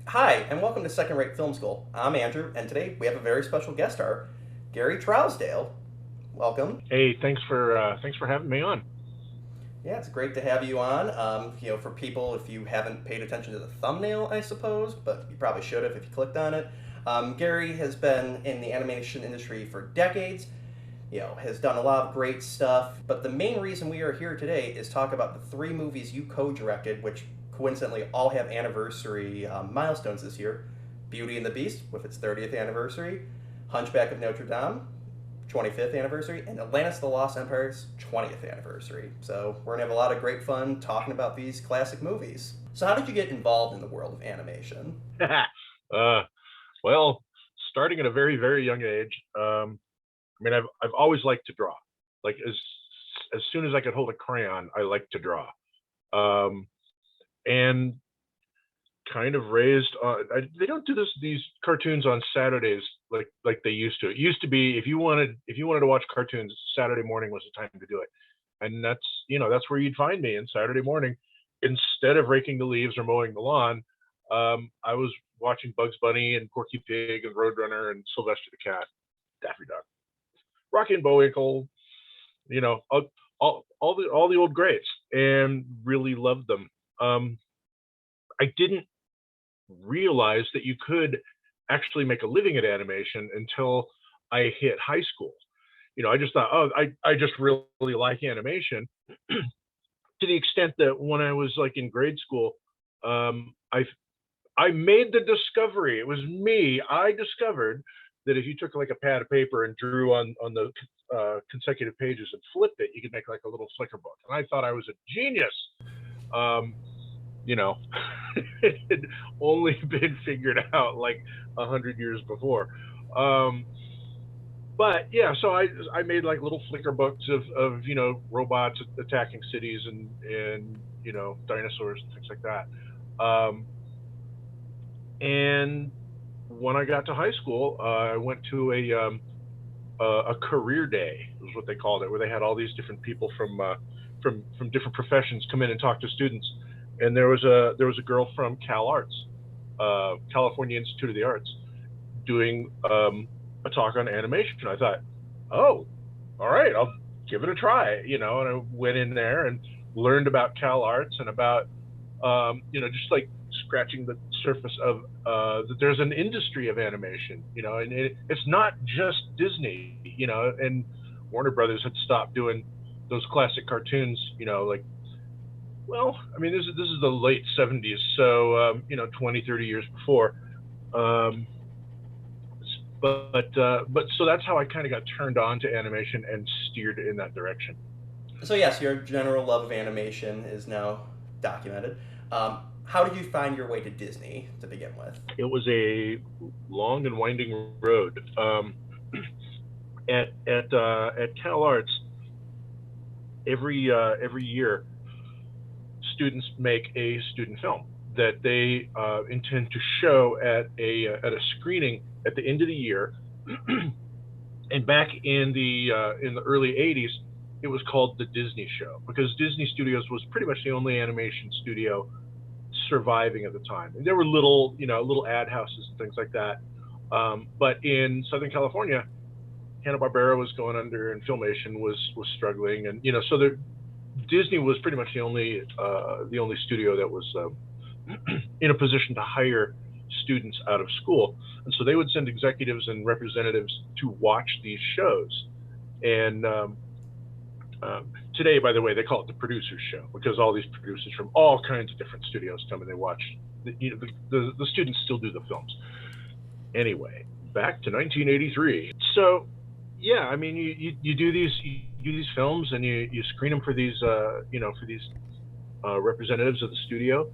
Hi, and welcome to Second Rate Film School. I'm Andrew, and today we have a very special guest star, Gary Trousdale. Welcome. Hey, thanks for having me on. Yeah, it's great to have you on. For people, if you haven't paid attention to the thumbnail, I suppose, but you probably should have if you clicked on it. Gary has been in the animation industry for decades. Has done a lot of great stuff. But the main reason we are here today is talk about the three movies you co-directed, which coincidentally all have anniversary milestones this year. Beauty and the Beast with its 30th anniversary, Hunchback of Notre Dame, 25th anniversary, and Atlantis the Lost Empire's 20th anniversary. So we're going to have a lot of great fun talking about these classic movies. So how did you get involved in the world of animation? uh, well, starting at a very, very young age. I've always liked to draw. Like as soon as I could hold a crayon, I liked to draw. Um, and kind of raised. They don't do these cartoons on Saturdays like they used to. It used to be if you wanted to watch cartoons, Saturday morning was the time to do it, and that's where you'd find me in Saturday morning. Instead of raking the leaves or mowing the lawn, I was watching Bugs Bunny and Porky Pig and Roadrunner and Sylvester the Cat, Daffy Duck, Rocky and Bullwinkle, you know, all the old greats, and really loved them. I didn't realize that you could actually make a living at animation until I hit high school. I just thought, oh, I just really like animation to the extent that when I was like in grade school, I made the discovery. It was me. I discovered that if you took like a pad of paper and drew on the consecutive pages and flipped it, you could make like a little flicker book. And I thought I was a genius. Um, you know, it had only been figured out like 100 years before. Um, but yeah, so I made like little flicker books of robots attacking cities and dinosaurs and things like that. Um, and when I got to high school, I went to a career day, was what they called it, where they had all these different people from different professions come in and talk to students. And there was a girl from Cal Arts, California Institute of the Arts, doing a talk on animation. I thought, oh, all right, I'll give it a try, And I went in there and learned about Cal Arts and about just like scratching the surface of that there's an industry of animation, and it's not just Disney, and Warner Brothers had stopped doing those classic cartoons, like, well, I mean, this is the late 70s, so 20, 30 years before. Um, but so that's how I kind of got turned on to animation and steered in that direction. So yes, your general love of animation is now documented. How did you find your way to Disney to begin with? It was a long and winding road. At Cal Arts, every year, students make a student film that they intend to show at a screening at the end of the year. And back in the early '80s, it was called the Disney Show because Disney Studios was pretty much the only animation studio surviving at the time. And there were little ad houses and things like that. But in Southern California, Hanna-Barbera was going under, and Filmation was struggling, and so Disney was pretty much the only studio that was in a position to hire students out of school, and so they would send executives and representatives to watch these shows. And today, by the way, they call it the producers show because all these producers from all kinds of different studios come and they watch. The students still do the films. Anyway, back to 1983. So yeah, I mean, you do these films and you screen them for these representatives of the studio,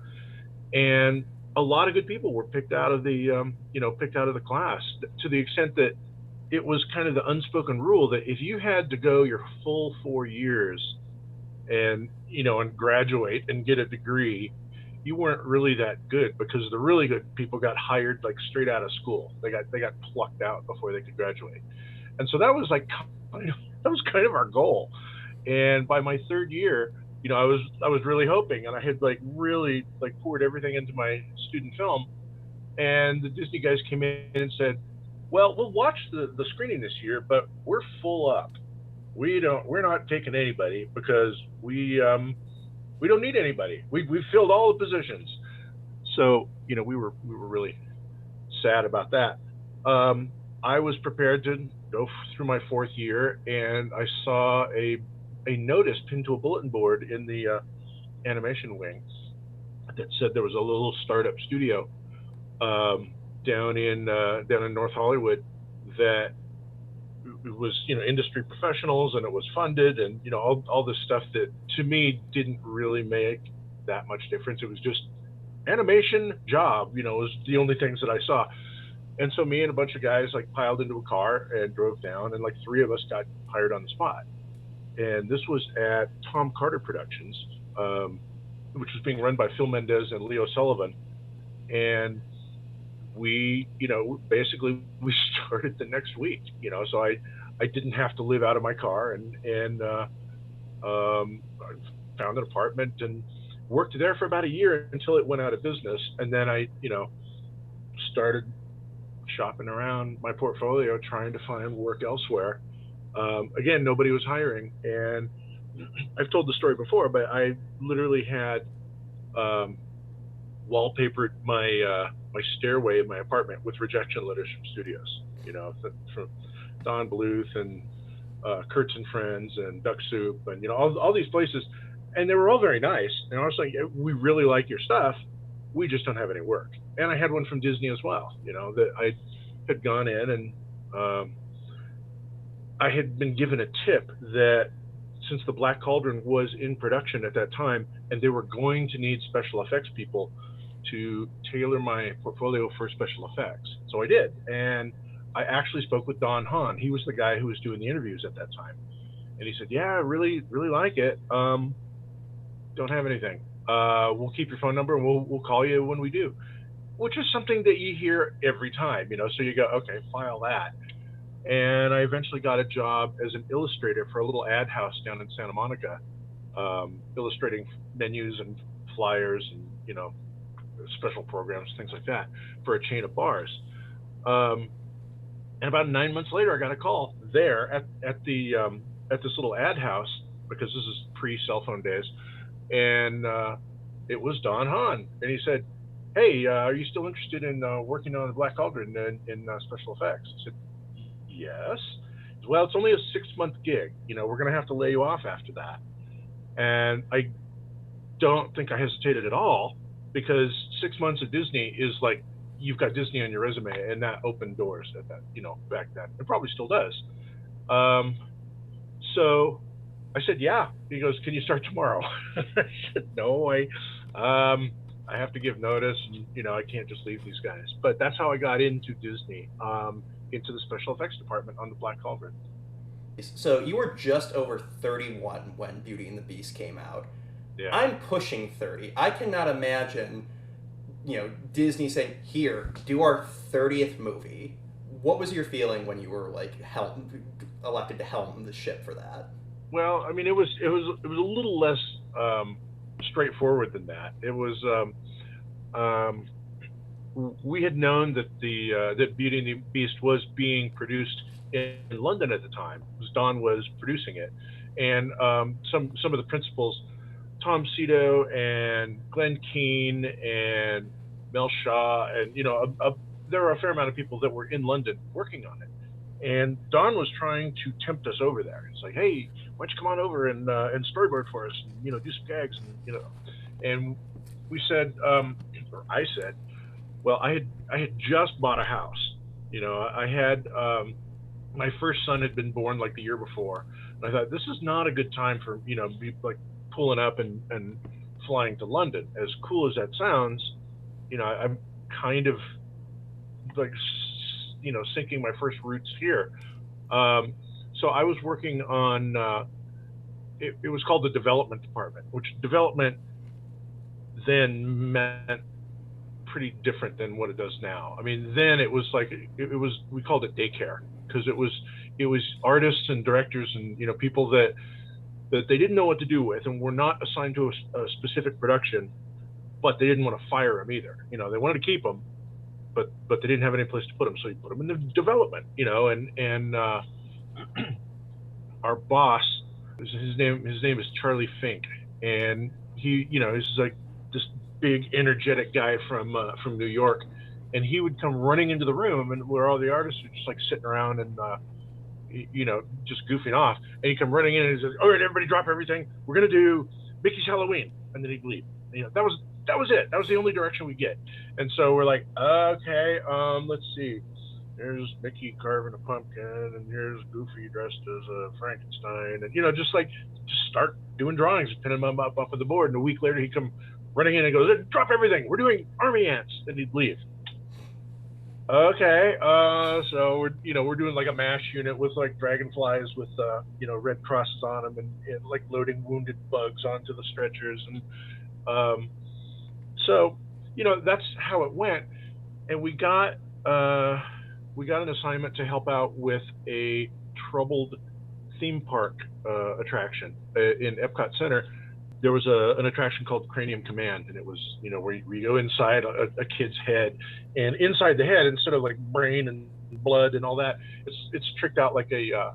and a lot of good people were picked out of the class, to the extent that it was kind of the unspoken rule that if you had to go your full 4 years and graduate and get a degree, you weren't really that good because the really good people got hired like straight out of school. They got plucked out before they could graduate, and so that was like that was kind of our goal. And by my third year, I was really hoping, and I had like really like poured everything into my student film And the Disney guys came in and said, "Well, we'll watch the screening this year, but we're full up. We're not taking anybody because we don't need anybody. We've filled all the positions." So we were really sad about that. I was prepared to go through my fourth year, and I saw a notice pinned to a bulletin board in the animation wing that said there was a little startup studio um, down in North Hollywood that it was industry professionals, and it was funded, and all this stuff that to me didn't really make that much difference. It was just animation job, was the only things that I saw. And so me and a bunch of guys like piled into a car and drove down, and like three of us got hired on the spot. And this was at Tom Carter Productions, um, which was being run by Phil Mendez and Leo Sullivan. And basically we started the next week. So I didn't have to live out of my car, and I found an apartment and worked there for about a year until it went out of business. And then I started shopping around my portfolio trying to find work elsewhere. Again, nobody was hiring, and I've told the story before, but I literally had um, wallpapered my stairway in my apartment with rejection letters from studios. From Don Bluth and Kurtz and Friends and Duck Soup, and all these places, and they were all very nice. And I was like, "We really like your stuff. We just don't have any work." And I had one from Disney as well. That I had gone in, and um, I had been given a tip that since the Black Cauldron was in production at that time, and they were going to need special effects people to tailor my portfolio for special effects. So I did. And I actually spoke with Don Hahn. He was the guy who was doing the interviews at that time. And he said, "Yeah, I really, really like it. Don't have anything. We'll keep your phone number, and we'll call you when we do," which is something that you hear every time. So you go, "Okay, file that." And I eventually got a job as an illustrator for a little ad house down in Santa Monica, illustrating menus and flyers and special programs, things like that, for a chain of bars. Um, and about 9 months later, I got a call there at this little ad house, because this is pre cell phone days, and it was Don Hahn, and he said, "Hey, are you still interested in working on the Black Cauldron in special effects?" I said, "Yes." He said, "Well, it's only a 6-month gig. We're going to have to lay you off after that." And I don't think I hesitated at all, because 6 months at Disney is like, you've got Disney on your resume, and that opened doors at that, back then. It probably still does. Um, so I said, "Yeah." He goes, "Can you start tomorrow?" I said, "No, I have to give notice, and I can't just leave these guys." But that's how I got into Disney, into the special effects department on the Black Cauldron. So you were just over 31 when Beauty and the Beast came out. Yeah. I'm pushing 30. I cannot imagine, Disney saying, "Here, do our 30th movie." What was your feeling when you were like elected to helm the ship for that? Well, I mean, it was a little less um, straightforward than that. It was um, we had known that that Beauty and the Beast was being produced in London at the time, because Don was producing it, and some of the principals, Tom Cito and Glenn Keane and Mel Shaw, and there were a fair amount of people that were in London working on it. And Don was trying to tempt us over there. It's like, "Hey, why don't you come on over and storyboard for us, and do some gags, and we said, or I said, well, I had just bought a house. I had my first son had been born like the year before, and I thought, this is not a good time for be like pulling up and flying to London. As cool as that sounds, I'm kind of like sinking my first roots here. Um, so I was working on it was called the development department, which development then meant pretty different than what it does now. I mean, then it was like it was, we called it daycare, because it was artists and directors and people that they didn't know what to do with, and were not assigned to a specific production, but they didn't want to fire them either. They wanted to keep them, but they didn't have any place to put them, so he put them in the development, and our boss, his name is Charlie Fink, and he, he's like this big energetic guy from New York, and he would come running into the room, and where all the artists are just like sitting around and just goofing off, and he'd come running in and he says, "All right, everybody, drop everything. We're gonna do Mickey's Halloween," and then he'd leave. That was it. That was the only direction we get. And so we're like, okay, let's see. Here's Mickey carving a pumpkin, and here's Goofy dressed as a Frankenstein, and just start doing drawings and pinning them up on the board. And a week later, he'd come running in and goes, "Drop everything. We're doing army ants," and he'd leave. Okay, so we're doing like a MASH unit with like dragonflies with red crosses on them, and like loading wounded bugs onto the stretchers, and so that's how it went. And we got an assignment to help out with a troubled theme park attraction in Epcot Center. There was an attraction called Cranium Command, and it was where you go inside a kid's head, and inside the head, instead of like brain and blood and all that, it's tricked out like a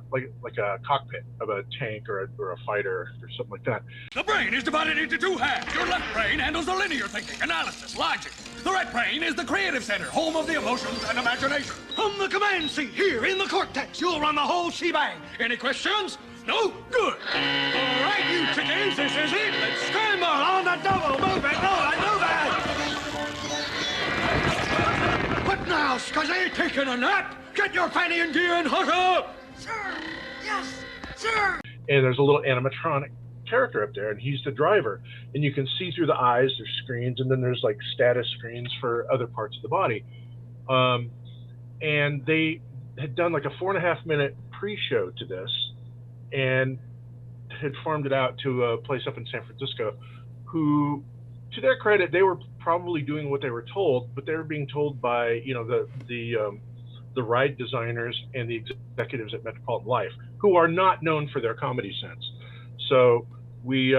cockpit of a tank or a fighter or something like that. The brain is divided into two halves. Your left brain handles the linear thinking, analysis, logic. The right brain is the creative center, home of the emotions and imagination. From the command seat here in the cortex, you'll run the whole shebang. Any questions? No? Good. All right, you chickens, this is it. Let's scramble on the double movement. Oh, I know that. What now, Scuzzy? Taking a nap? Get your fanny and gear and hook up. Sir, yes, sir. And there's a little animatronic character up there, and he's the driver. And you can see through the eyes, there's screens, and then there's like status screens for other parts of the body. And they had done like a 4.5-minute pre-show to this, and had farmed it out to a place up in San Francisco, who, to their credit, they were probably doing what they were told, but they were being told by the ride designers and the executives at Metropolitan Life, who are not known for their comedy sense. So we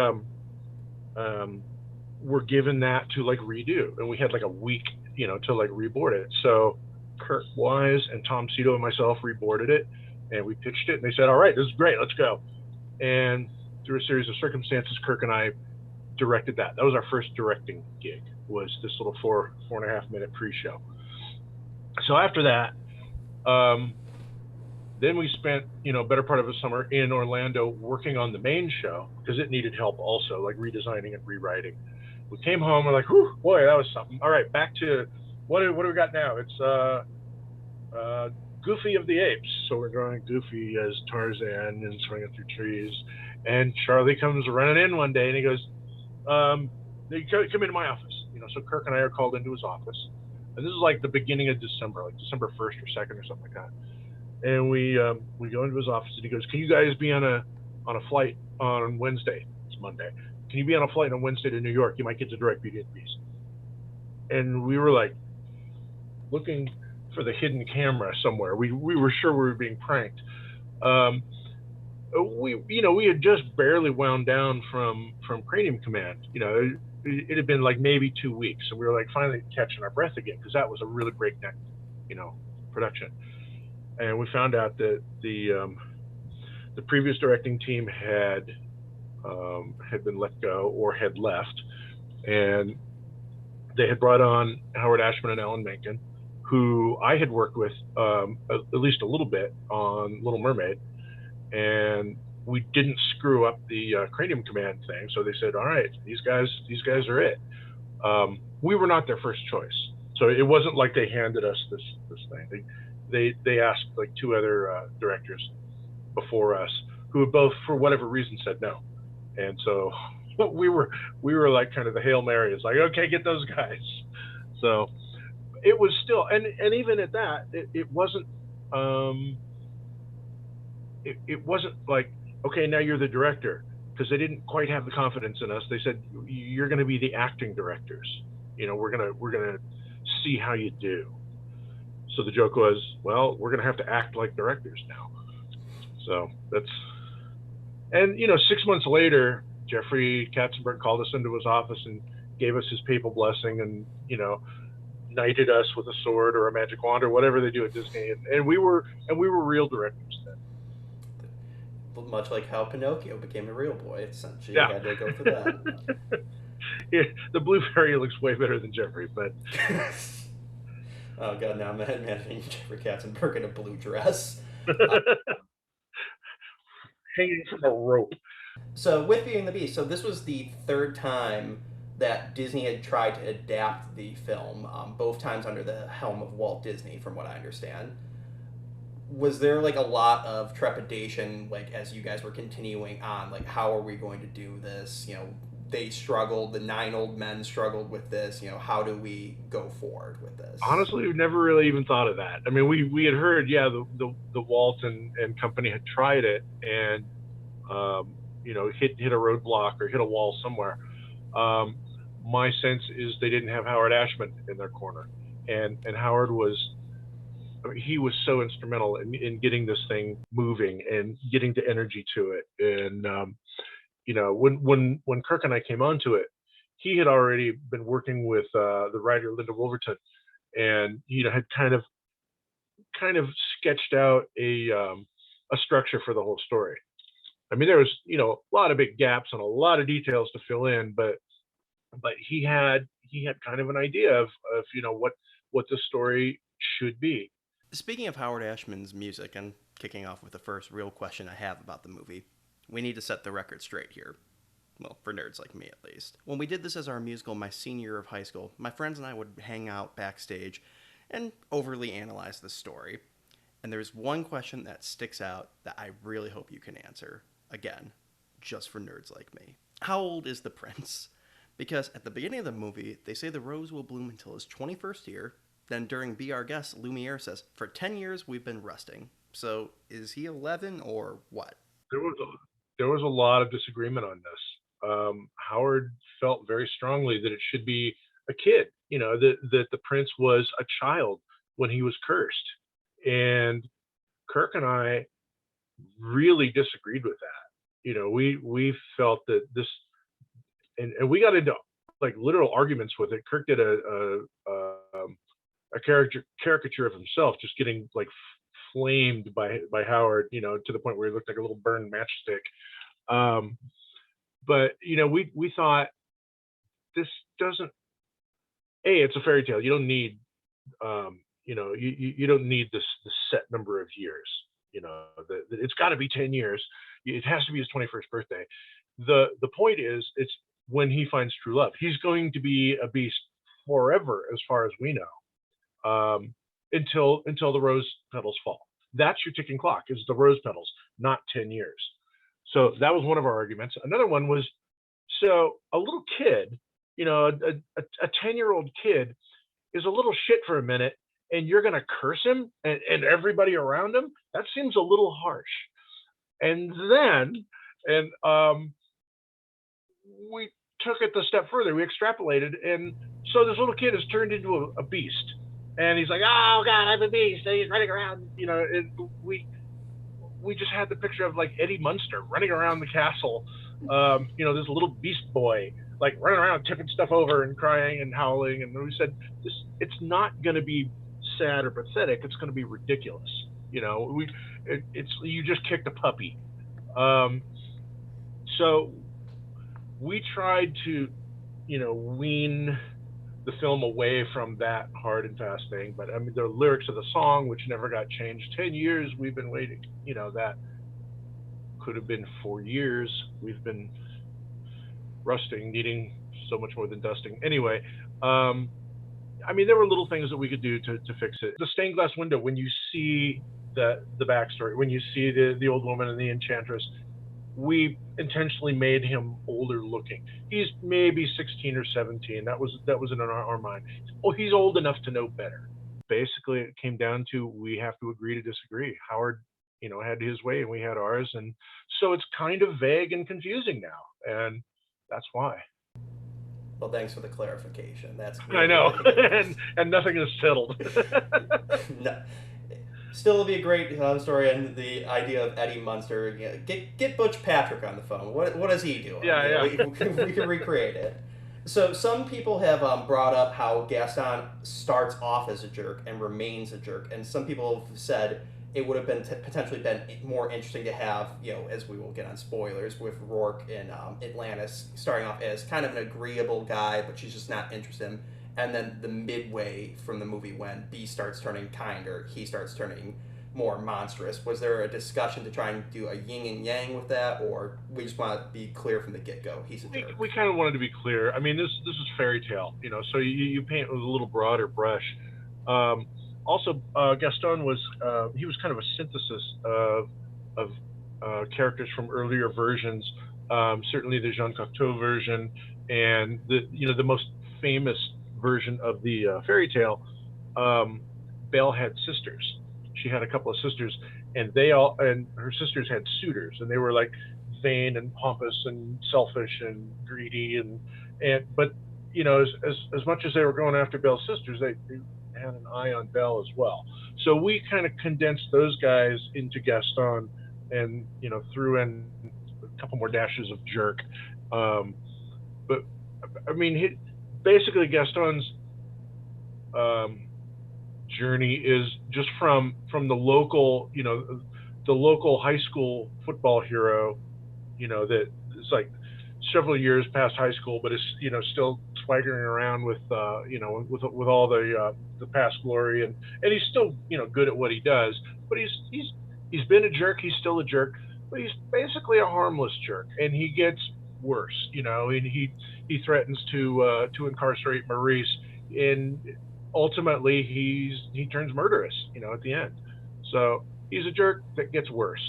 were given that to like redo, and we had like a week to like reboard it. So Kurt Wise and Tom Cito and myself reboarded it, and we pitched it, and they said, "All right, this is great, let's go." And through a series of circumstances, Kirk and I directed that. That was our first directing gig, was this little 4.5-minute pre-show. So after that, then we spent, better part of a summer in Orlando working on the main show, because it needed help also, like redesigning and rewriting. We came home, we're like, whew, boy, that was something. All right, back to, what do we got now? It's Goofy of the Apes. So we're drawing Goofy as Tarzan and swinging through trees. And Charlie comes running in one day, and he goes, "You come into my office." So Kirk and I are called into his office. And this is like the beginning of December, like December 1st or 2nd or something like that. And we go into his office, and he goes, "Can you guys be on a flight on Wednesday?" It's Monday. "Can you be on a flight on Wednesday to New York? You might get to direct Beauty and the Beast." And we were like looking for the hidden camera somewhere. We were sure we were being pranked. We had just barely wound down from Cranium Command. It had been like maybe 2 weeks, and we were like finally catching our breath again, because that was a really breakneck, production. And we found out that the previous directing team had been let go or had left, and they had brought on Howard Ashman and Alan Menken, who I had worked with at least a little bit on Little Mermaid, and we didn't screw up the Cranium Command thing. So they said, "All right, these guys are it." We were not their first choice, so it wasn't like they handed us this thing. They asked like 2 other directors before us, who both, for whatever reason, said no. And so we were like kind of the Hail Mary. It's like, okay, get those guys. So it was still, and even at that, it wasn't it wasn't like, okay, now you're the director, because they didn't quite have the confidence in us. They said, "You're going to be the acting directors. We're gonna see how you do." So the joke was, well, we're gonna have to act like directors now. So that's, and 6 months later, Jeffrey Katzenberg called us into his office and gave us his papal blessing, and knighted us with a sword or a magic wand or whatever they do at Disney, and we were real directors then. Much like how Pinocchio became a real boy, essentially, Yeah. you had to go through that. Yeah, the blue fairy looks way better than Jeffrey, but Oh god, now I'm imagining Jeffrey Katzenberg in a blue dress. hanging from a rope. So with Beauty and the Beast, so this was the third time that Disney had tried to adapt the film, both times under the helm of Walt Disney, from what I understand. Was there like a lot of trepidation, like as you guys were continuing on, like how are we going to do this? You know, they struggled, the 9 old men struggled with this. You know, how do we go forward with this? Honestly, we've never really even thought of that. I mean, we had heard, yeah, the Walt and company had tried it, and you know, hit a roadblock or hit a wall somewhere. My sense is they didn't have Howard Ashman in their corner, and Howard was, I mean, he was so instrumental in getting this thing moving and getting the energy to it. And you know, when Kirk and I came onto it, he had already been working with the writer Linda Wolverton, and you know, had kind of sketched out a structure for the whole story. I mean, there was, you know, a lot of big gaps and a lot of details to fill in, but he had kind of an idea of you know, what the story should be. Speaking of Howard Ashman's music, and kicking off with the first real question I have about the movie, we need to set the record straight here. Well, for nerds like me at least. When we did this as our musical my senior year of high school, my friends and I would hang out backstage and overly analyze the story. And there's one question that sticks out that I really hope you can answer. Again, just for nerds like me. How old is the prince? Because at the beginning of the movie, they say the rose will bloom until his 21st year. Then during Be Our Guest, Lumiere says, for 10 years we've been resting. So is he 11 or what? There was a lot of disagreement on this. Howard felt very strongly that it should be a kid, you know, that the prince was a child when he was cursed. And Kirk and I really disagreed with that. You know, we felt that this, and we got into like literal arguments with it. Kirk did a caricature of himself, just getting like flamed by Howard, you know, to the point where he looked like a little burned matchstick. But you know, we thought this doesn't. It's a fairy tale. You don't need, you know, you don't need this set number of years. You know, it's got to be 10 years. It has to be his 21st birthday. The point is, it's when he finds true love. He's going to be a beast forever, as far as we know, until the rose petals fall. That's your ticking clock, is the rose petals, not 10 years. So that was one of our arguments. Another one was, so a little kid, you know, a 10-year-old kid is a little shit for a minute, and you're going to curse him and everybody around him? That seems a little harsh. And then, we took it a step further. We extrapolated, and so this little kid is turned into a beast. And he's like, oh God, I'm a beast. And he's running around, you know, and we just had the picture of like Eddie Munster running around the castle, you know, this little beast boy, like running around tipping stuff over and crying and howling. And we said, it's not going to be sad or pathetic. It's going to be ridiculous. You know, you just kicked a puppy. So we tried to, you know, wean the film away from that hard and fast thing. But I mean, the lyrics of the song, which never got changed, 10 years we've been waiting, you know, that could have been 4 years. We've been rusting, needing so much more than dusting. Anyway, I mean, there were little things that we could do to fix it. The stained glass window, when you see the backstory, when you see the old woman and the enchantress, we intentionally made him older looking. He's maybe 16 or 17. That was in our mind. Oh, he's old enough to know better. Basically, it came down to, we have to agree to disagree. Howard, you know, had his way and we had ours, and so it's kind of vague and confusing now, and that's why. Well, thanks for the clarification. That's really, I know, and nothing is settled. No. Still, it'll be a great story, and the idea of Eddie Munster. You know, get Butch Patrick on the phone. What does he do? Yeah, you know, we can recreate it. So some people have brought up how Gaston starts off as a jerk and remains a jerk, and some people have said it would have been potentially been more interesting to have, as we will get on spoilers, with Rourke in Atlantis starting off as kind of an agreeable guy, but she's just not interested in him, and then the midway from the movie when B starts turning kinder, he starts turning more monstrous. Was there a discussion to try and do a yin and yang with that, or we just want to be clear from the get-go, he's a jerk? We kind of wanted to be clear. I mean, this is fairy tale, so you paint with a little broader brush. Also, Gaston was he was kind of a synthesis of characters from earlier versions. Certainly the Jean Cocteau version, and the most famous version of the fairy tale. Belle had sisters. She had a couple of sisters, and her sisters had suitors, and they were like vain and pompous and selfish and greedy, but as much as they were going after Belle's sisters, they had an eye on Belle as well. So we kind of condensed those guys into Gaston, and threw in a couple more dashes of jerk. But I mean, basically Gaston's journey is just from the local, the local high school football hero, that is like several years past high school, but is still swaggering around with with all the past glory, and he's still good at what he does, but he's been a jerk, he's still a jerk, but he's basically a harmless jerk, and he gets worse, and he threatens to incarcerate Maurice, and ultimately he turns murderous, at the end. So he's a jerk that gets worse.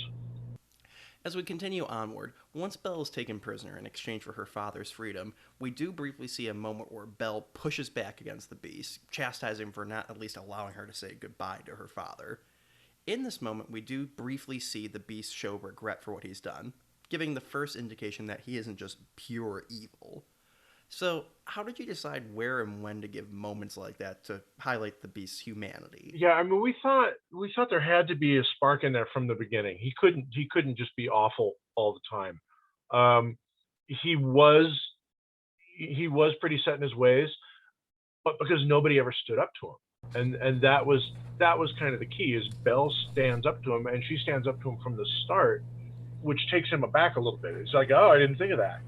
As we continue onward, once Belle is taken prisoner in exchange for her father's freedom, we do briefly see a moment where Belle pushes back against the Beast, chastising him for not at least allowing her to say goodbye to her father. In this moment, we do briefly see the Beast show regret for what he's done, giving the first indication that he isn't just pure evil. So, how did you decide where and when to give moments like that to highlight the Beast's humanity? Yeah, I mean, we thought there had to be a spark in there from the beginning. He couldn't just be awful all the time. He was pretty set in his ways, but because nobody ever stood up to him, and that was kind of the key. Is Belle stands up to him, and she stands up to him from the start, which takes him aback a little bit. It's like, oh, I didn't think of that,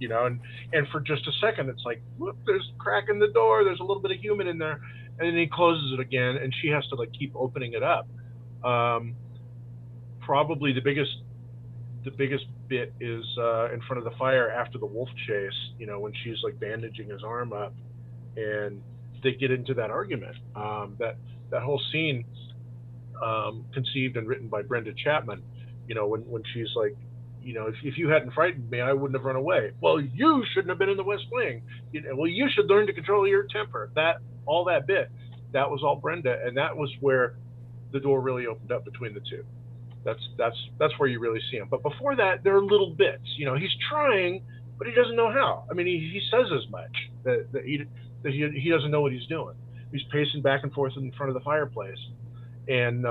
and for just a second, it's like, whoop, there's a crack in the door, there's a little bit of human in there, and then he closes it again, and she has to like keep opening it up. Probably the biggest bit is in front of the fire after the wolf chase, when she's like bandaging his arm up, and they get into that argument. That whole scene, conceived and written by Brenda Chapman, when she's like, if you hadn't frightened me, I wouldn't have run away. Well, you shouldn't have been in the West Wing. Well, you should learn to control your temper. All that bit, that was all Brenda, and that was where the door really opened up between the two. That's where you really see him. But before that, there are little bits. He's trying, but he doesn't know how. I mean, he says as much that he doesn't know what he's doing. He's pacing back and forth in front of the fireplace, and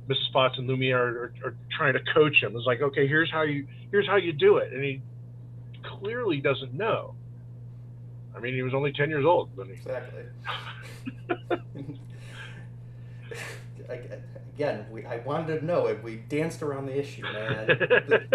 Mrs. Potts and Lumiere are trying to coach him. It's like, okay, here's how you do it, and he clearly doesn't know. I mean, he was only 10 years old when he... Exactly. Again, I wanted to know it. We danced around the issue, man.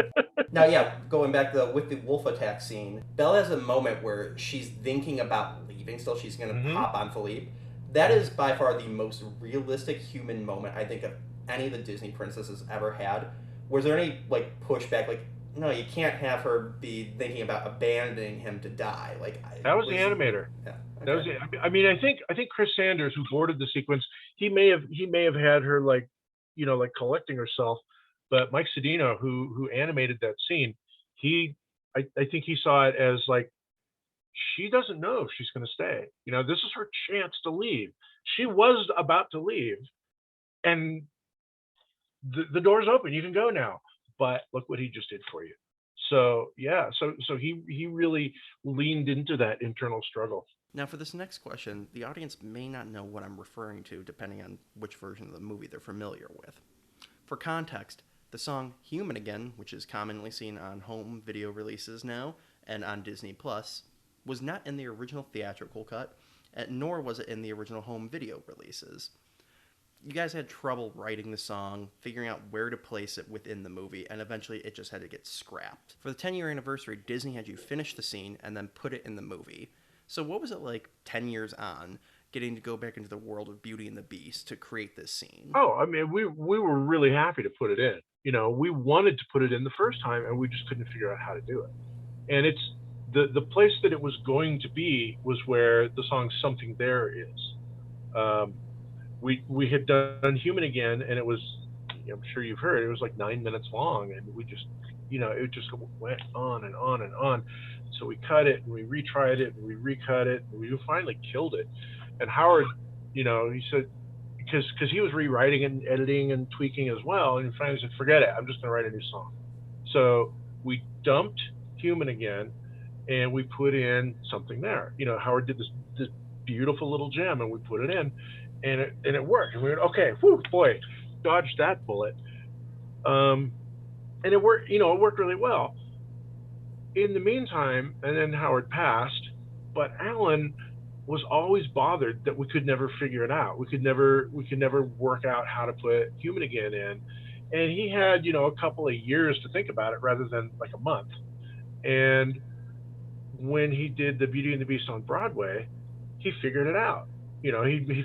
Now, yeah, going back with the wolf attack scene, Belle has a moment where she's thinking about leaving. Still, she's going to pop on Philippe. That is by far the most realistic human moment I think of any of the Disney princesses ever had. Was there any like pushback? Like, no, you can't have her be thinking about abandoning him to die. Like that was the animator. Yeah. Okay. That was. I mean, I think Chris Sanders, who boarded the sequence, he may have had her like, like collecting herself, but Mike Sedino, who animated that scene, I think he saw it as like, she doesn't know if she's going to stay. This is her chance to leave. She was about to leave, and the door's open. You can go now. But look what he just did for you. So yeah, so he really leaned into that internal struggle. Now, for this next question, the audience may not know what I'm referring to, depending on which version of the movie they're familiar with. For context, the song "Human Again," which is commonly seen on home video releases now and on Disney Plus, was not in the original theatrical cut, nor was it in the original home video releases. You guys had trouble writing the song, figuring out where to place it within the movie, and eventually it just had to get scrapped. For the 10-year anniversary, Disney had you finish the scene and then put it in the movie. So what was it like 10 years on, getting to go back into the world of Beauty and the Beast to create this scene? Oh, I mean, we were really happy to put it in. You know, we wanted to put it in the first time, and we just couldn't figure out how to do it. And it's the place that it was going to be was where the song "Something There" is. We had done Human Again, and it was, I'm sure you've heard, it was like 9 minutes long, and we just, it just went on and on and on. So we cut it, and we retried it, and we recut it, and we finally killed it. And Howard, he said, because he was rewriting and editing and tweaking as well, and finally said, forget it, I'm just going to write a new song. So we dumped Human Again, and we put in Something There. Howard did this beautiful little gem, and we put it in. And it worked. And we went, okay, whew, boy, dodged that bullet. And it worked, it worked really well. In the meantime, and then Howard passed, but Alan was always bothered that we could never figure it out. We could never work out how to put Human Again in. And he had, a couple of years to think about it rather than like a month. And when he did the Beauty and the Beast on Broadway, he figured it out. He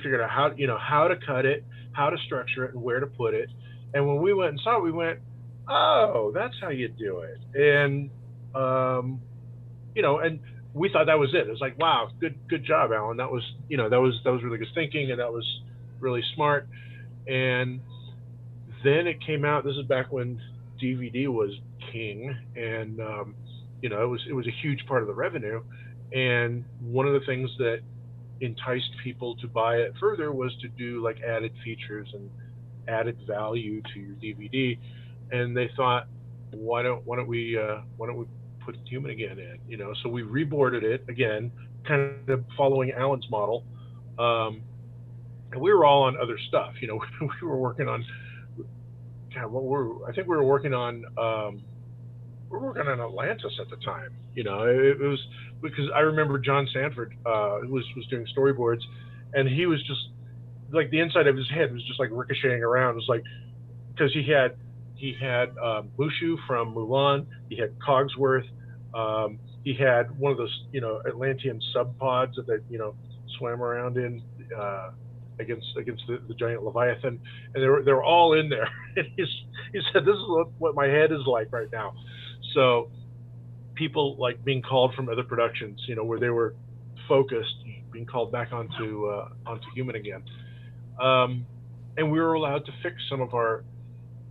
figured out how to cut it, how to structure it, and where to put it. And when we went and saw it, we went, oh, that's how you do it. And and we thought that was it. It was like, wow, good job, Alan. That was really good thinking, and that was really smart. And then it came out. This is back when DVD was king, and it was a huge part of the revenue. And one of the things that enticed people to buy it further was to do like added features and added value to your DVD. And they thought, why don't we put Human Again in? So we reboarded it again, kind of following Alan's model. And we were all on other stuff. We were working on, I think we were working on Atlantis at the time. It was because I remember John Sanford was doing storyboards, and he was just like, the inside of his head was just like ricocheting around. It was like, because he had Mushu from Mulan, he had Cogsworth, he had one of those Atlantean sub pods that they swam around in against the giant Leviathan, and they were all in there. And he said, this is what my head is like right now. So people like being called from other productions, where they were focused, being called back onto Human Again. And we were allowed to fix some of our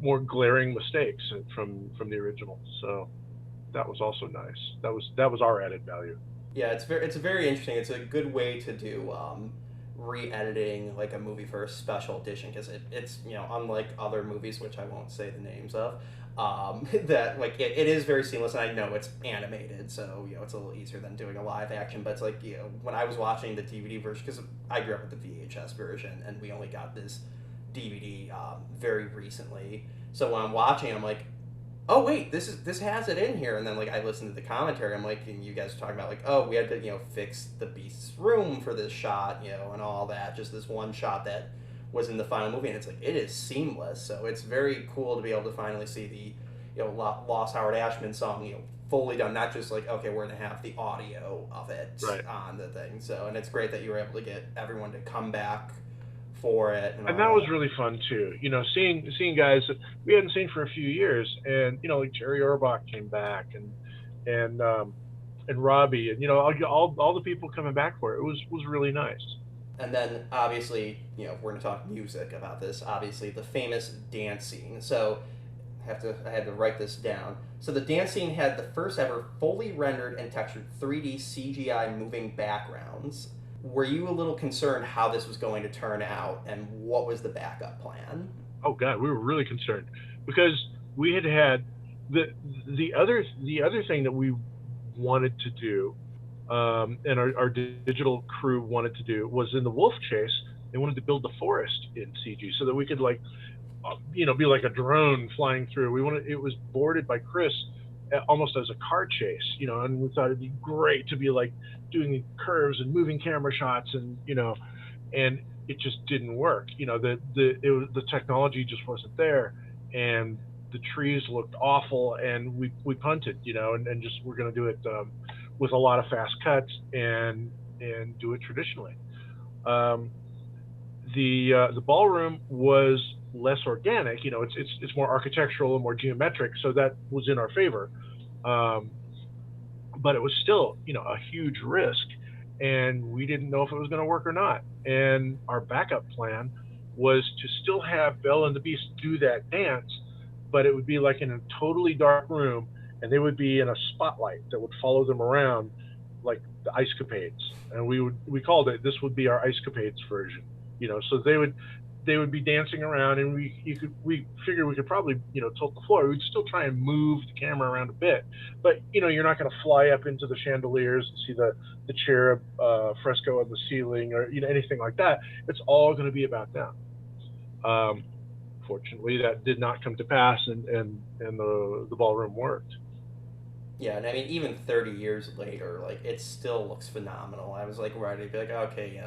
more glaring mistakes from the original. So that was also nice. That was our added value. Yeah, it's very interesting. It's a good way to do re-editing like a movie for a special edition, because it's unlike other movies, which I won't say the names of, that like it is very seamless. And I know it's animated, so it's a little easier than doing a live action, but it's like, when I was watching the DVD version, because I grew up with the VHS version and we only got this DVD very recently, so when I'm watching, I'm like, oh wait, this has it in here. And then like I listened to the commentary, I'm like, and you guys were talking about like, oh, we had to fix the Beast's room for this shot, and all that, just this one shot that was in the final movie. And it's like, it is seamless. So it's very cool to be able to finally see the Lost Howard Ashman song fully done, not just like, okay, we're gonna have the audio of it on the thing. So, and it's great that you were able to get everyone to come back for it, and that was really fun too. Seeing guys that we hadn't seen for a few years, and like Jerry Orbach came back, and Robbie, and all the people coming back for it. It was really nice. And then obviously, we're going to talk music about this. Obviously, the famous dance scene. So I had to write this down. So the dance scene had the first ever fully rendered and textured 3D CGI moving backgrounds. Were you a little concerned how this was going to turn out, and what was the backup plan? Oh God, we were really concerned, because we had the other thing that we wanted to do, and our digital crew wanted to do, was in the Wolf Chase. They wanted to build the forest in CG so that we could be like a drone flying through. It was boarded by Chris almost as a car chase, and we thought it'd be great to be like doing curves and moving camera shots, and and it just didn't work. The technology just wasn't there, and the trees looked awful, and we punted, and just we're going to do it with a lot of fast cuts and do it traditionally. The ballroom was less organic. It's more architectural and more geometric, so that was in our favor. But it was still, a huge risk, and we didn't know if it was going to work or not. And our backup plan was to still have Belle and the Beast do that dance, but it would be like in a totally dark room, and they would be in a spotlight that would follow them around, like the Ice Capades. And we called it, this would be our Ice Capades version. So they would be dancing around, and we figured we could probably tilt the floor. We'd still try and move the camera around a bit, but you're not going to fly up into the chandeliers and see the cherub fresco on the ceiling, or anything like that. It's all going to be about them. Fortunately, that did not come to pass, and the ballroom worked. Yeah, and I mean, even 30 years later, like, it still looks phenomenal. I was like ready to be like, okay,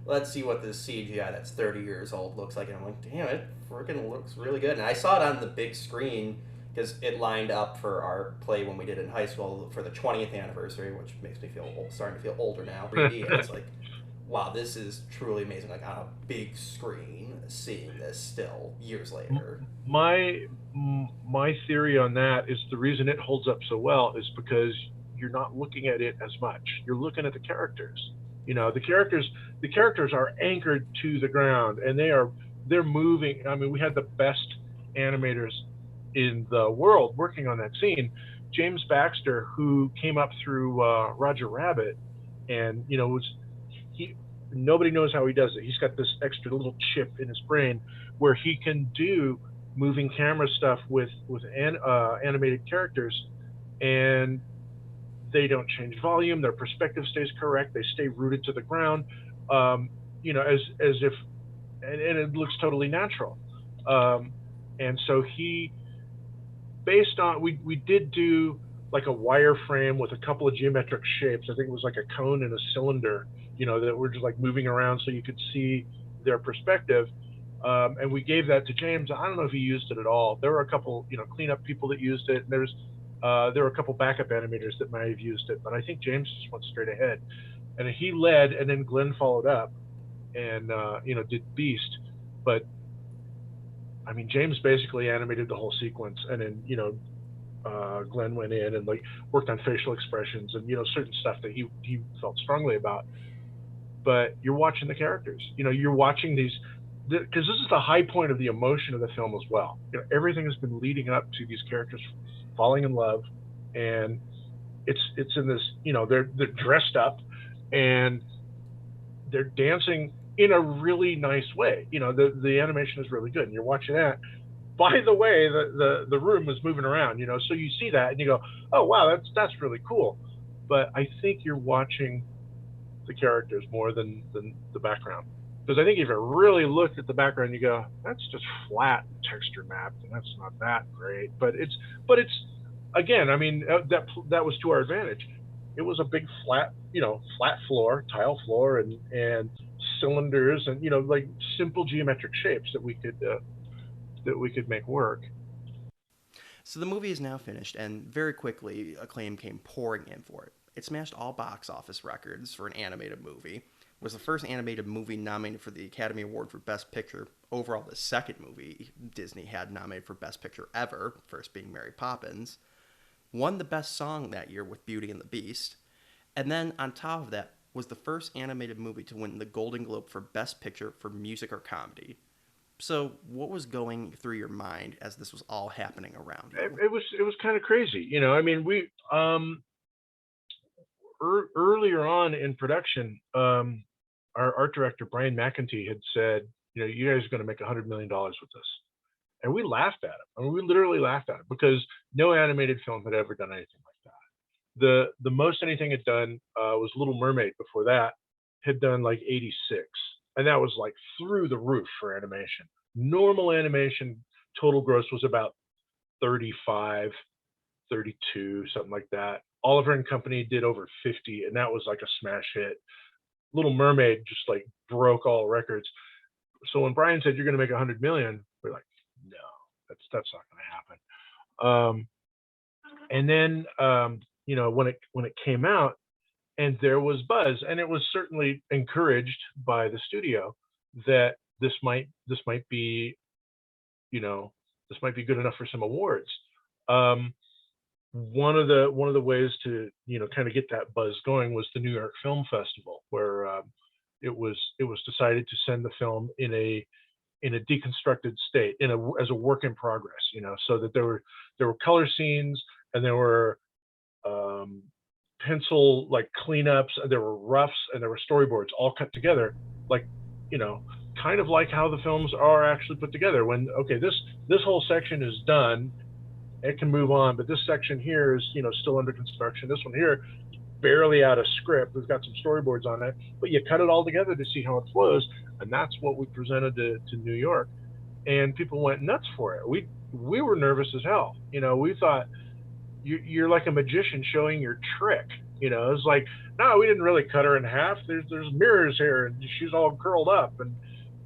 let's see what this CGI that's 30 years old looks like. And I'm like, damn, it freaking looks really good. And I saw it on the big screen because it lined up for our play when we did it in high school for the 20th anniversary, which makes me feel old, starting to feel older now. 3D, and it's like, wow, this is truly amazing. Like, on a big screen, seeing this still years later. My theory on that is the reason it holds up so well is because you're not looking at it as much. You're looking at the characters. The characters are anchored to the ground, and they're moving. I mean, we had the best animators in the world working on that scene. James Baxter, who came up through Roger Rabbit, and nobody knows how he does it. He's got this extra little chip in his brain where he can do moving camera stuff with animated characters, and they don't change volume. Their perspective stays correct. They stay rooted to the ground, as if, and it looks totally natural. And so based on, we did do like a wireframe with a couple of geometric shapes. I think it was like a cone and a cylinder, that were just like moving around so you could see their perspective. And we gave that to James. I don't know if he used it at all. There were a couple, cleanup people that used it. And there were a couple backup animators that might have used it, but I think James just went straight ahead, and he led, and then Glenn followed up, and did Beast. But I mean, James basically animated the whole sequence, and then Glenn went in and like worked on facial expressions and certain stuff that he felt strongly about. But you're watching the characters. You're watching these, because this is the high point of the emotion of the film as well. Everything has been leading up to these characters falling in love, and it's in this, they're dressed up and they're dancing in a really nice way. The animation is really good, and you're watching that. By the way, the room is moving around, so you see that and you go, oh wow, that's really cool. But I think you're watching the characters more than the background, because I think if you really looked at the background, you go, that's just flat texture mapped, and that's not that great. But it's again, I mean, that was to our advantage. It was a big flat floor, tile floor, and cylinders, and like simple geometric shapes that we could make work. So the movie is now finished, and very quickly acclaim came pouring in for it. It smashed all box office records for an animated movie. It was the first animated movie nominated for the Academy Award for Best Picture. Overall, the second movie Disney had nominated for Best Picture ever, first being Mary Poppins. Won the Best Song that year with Beauty and the Beast. And then, on top of that, was the first animated movie to win the Golden Globe for Best Picture for music or comedy. So, what was going through your mind as this was all happening around you? It was kind of crazy, I mean, we earlier on in production, our art director Brian McEntee had said, you guys are going to make $100 million with this, and we laughed at him. I mean, we literally laughed at him, because no animated film had ever done anything like that. The most anything had done was Little Mermaid. Before that, had done like 86, and that was like through the roof for animation. Normal animation total gross was about 35 32, something like that. Oliver and Company did over 50, and that was like a smash hit. Little Mermaid just like broke all records. So when Brian said you're going to make 100 million, we're like, no, that's not going to happen. And then when it came out, and there was buzz, and it was certainly encouraged by the studio that this might be, this might be good enough for some awards. One of the ways to kind of get that buzz going was the New York Film Festival, where it was decided to send the film in a deconstructed state, as a work in progress, so that there were color scenes, and there were pencil like cleanups, and there were roughs, and there were storyboards all cut together, like kind of like how the films are actually put together. When this whole section is done, it can move on, but this section here is still under construction. This one here, barely out of script. We've got some storyboards on it, but you cut it all together to see how it flows, and that's what we presented to New York, and people went nuts for it. We were nervous as hell. We thought you're like a magician showing your trick. It's like, no, we didn't really cut her in half. There's mirrors here, and she's all curled up,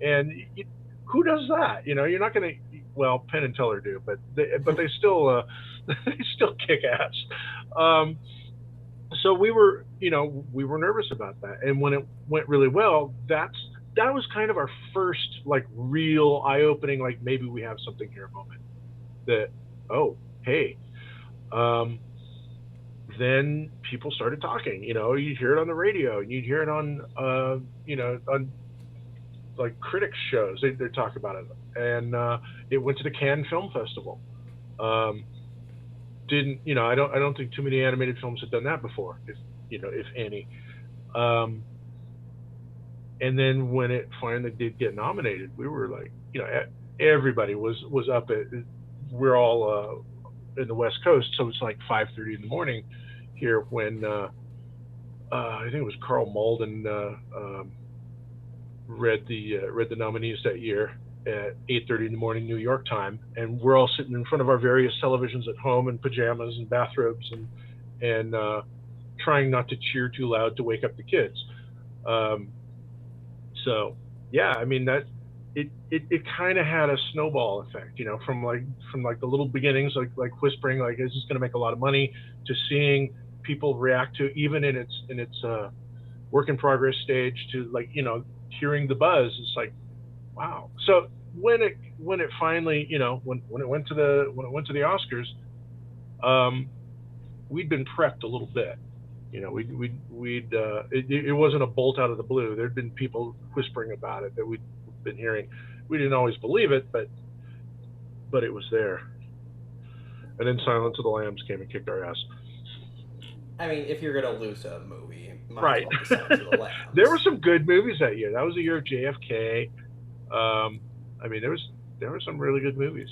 and who does that? You're not going to. Well, Penn and Teller do, but they still they still kick ass. So we were nervous about that, and when it went really well, that was kind of our first like real eye-opening, like maybe we have something here moment. That hey. Then people started talking. You'd hear it on the radio, and you'd hear it on on like critics shows. They talk about it, and it went to the Cannes Film Festival. I don't think too many animated films had done that before, if any. And then when it finally did get nominated, we were like, everybody was up at. We're all in the West Coast, so it's like 5:30 in the morning here when I think it was Carl Malden read the nominees that year at 8:30 in the morning New York time, and we're all sitting in front of our various televisions at home in pajamas and bathrobes, and trying not to cheer too loud to wake up the kids. So yeah, I mean that it kind of had a snowball effect, from the little beginnings, like whispering, like, is this going to make a lot of money, to seeing people react to, even in its work in progress stage, to hearing the buzz. It's like, wow. So when it finally, when it went to the Oscars, we'd been prepped a little bit. It wasn't a bolt out of the blue. There'd been people whispering about it that we'd been hearing. We didn't always believe it, but it was there. And then Silence of the Lambs came and kicked our ass. I mean, if you're gonna lose a movie, right? Silence of the Lambs. There were some good movies that year. That was the year of JFK. I mean, there were some really good movies.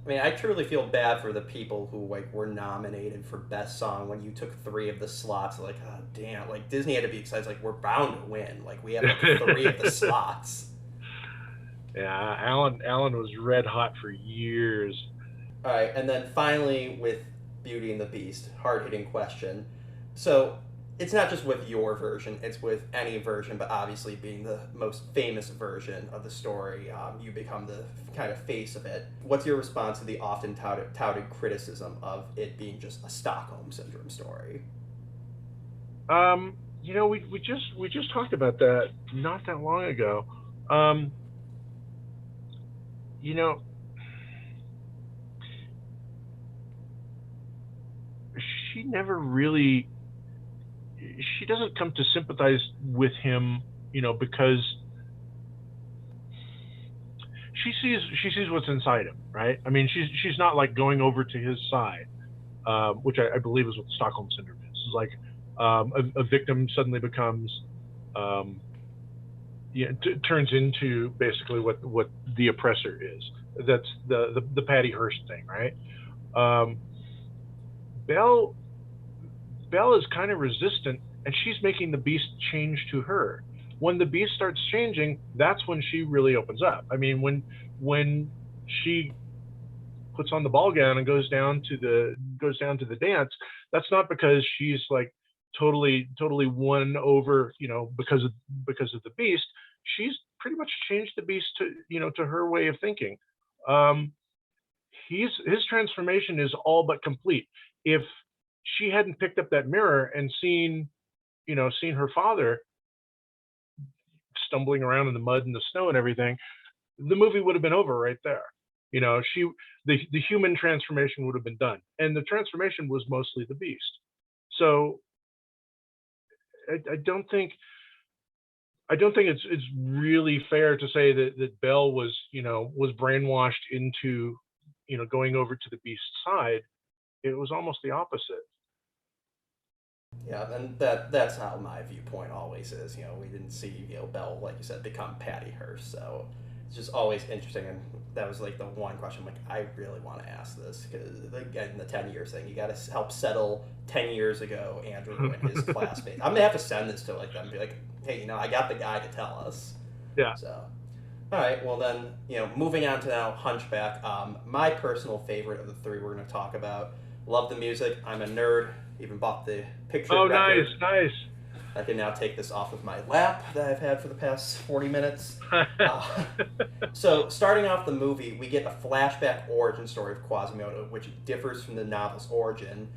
I mean, I truly feel bad for the people who were nominated for Best Song when you took 3 of the slots. Like, oh damn! Disney had to be excited. Like, we're bound to win. We have 3 of the slots. Yeah, Alan was red hot for years. All right, and then finally with Beauty and the Beast, hard-hitting question. So it's not just with your version, it's with any version, but obviously being the most famous version of the story, you become the kind of face of it. What's your response to the often touted criticism of it being just a Stockholm Syndrome story? We just talked about that not that long ago. She never really. She doesn't come to sympathize with him, because she sees what's inside him, right? I mean, she's not going over to his side, which I believe is what the Stockholm Syndrome is. It's like a victim suddenly becomes, turns into basically what the oppressor is. That's the Patty Hearst thing, right? Belle is kind of resistant, and she's making the beast change to her. When the beast starts changing, that's when she really opens up. I mean, when she puts on the ball gown and goes down to the dance, that's not because she's like totally won over, because of the beast. She's pretty much changed the beast to, to her way of thinking. His transformation is all but complete. If she hadn't picked up that mirror and seen her father stumbling around in the mud and the snow and everything, the movie would have been over right there. The human transformation would have been done, and the transformation was mostly the beast. So I don't think it's really fair to say that Belle was brainwashed into going over to the beast's side. It was almost the opposite. Yeah, and that's how my viewpoint always is. We didn't see Belle, like you said, become Patty Hearst. So it's just always interesting, and that was like the one question. Like, I really want to ask this because again, the 10 years thing, you got to help settle 10 years ago Andrew and his classmates. I'm gonna have to send this to them and be like, hey, I got the guy to tell us. Yeah. So, all right. Well then, moving on to now Hunchback. My personal favorite of the three we're gonna talk about. Love the music. I'm a nerd. Even bought the picture record. Nice. I can now take this off of my lap that I've had for the past 40 minutes. So, starting off the movie, we get a flashback origin story of Quasimodo, which differs from the novel's origin.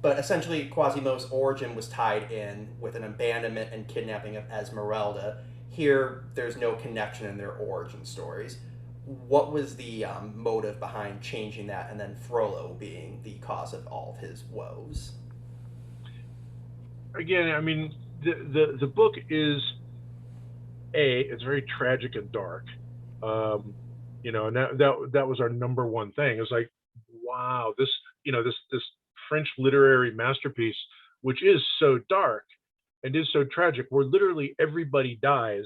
But essentially, Quasimodo's origin was tied in with an abandonment and kidnapping of Esmeralda. Here, there's no connection in their origin stories. What was the motive behind changing that, and then Frollo being the cause of all of his woes? Again, I mean, the book is it's very tragic and dark, and that was our number one thing. It's like, wow, this French literary masterpiece, which is so dark and is so tragic, where literally everybody dies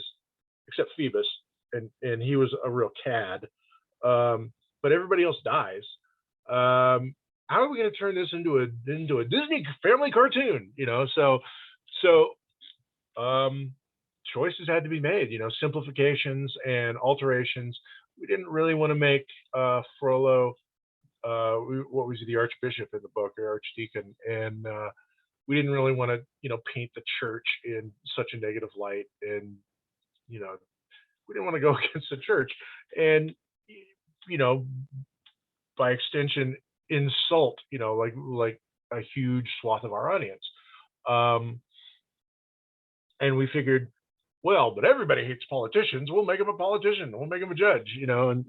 except Phoebus, and he was a real cad, but everybody else dies. How are we going to turn this into a Disney family cartoon? Choices had to be made. Simplifications and alterations. We didn't really want to make Frollo, what was he, the archbishop in the book, or archdeacon, and we didn't really want to paint the church in such a negative light, and we didn't want to go against the church, and by extension insult like a huge swath of our audience, and we figured, well, but everybody hates politicians, we'll make him a politician, we'll make him a judge, so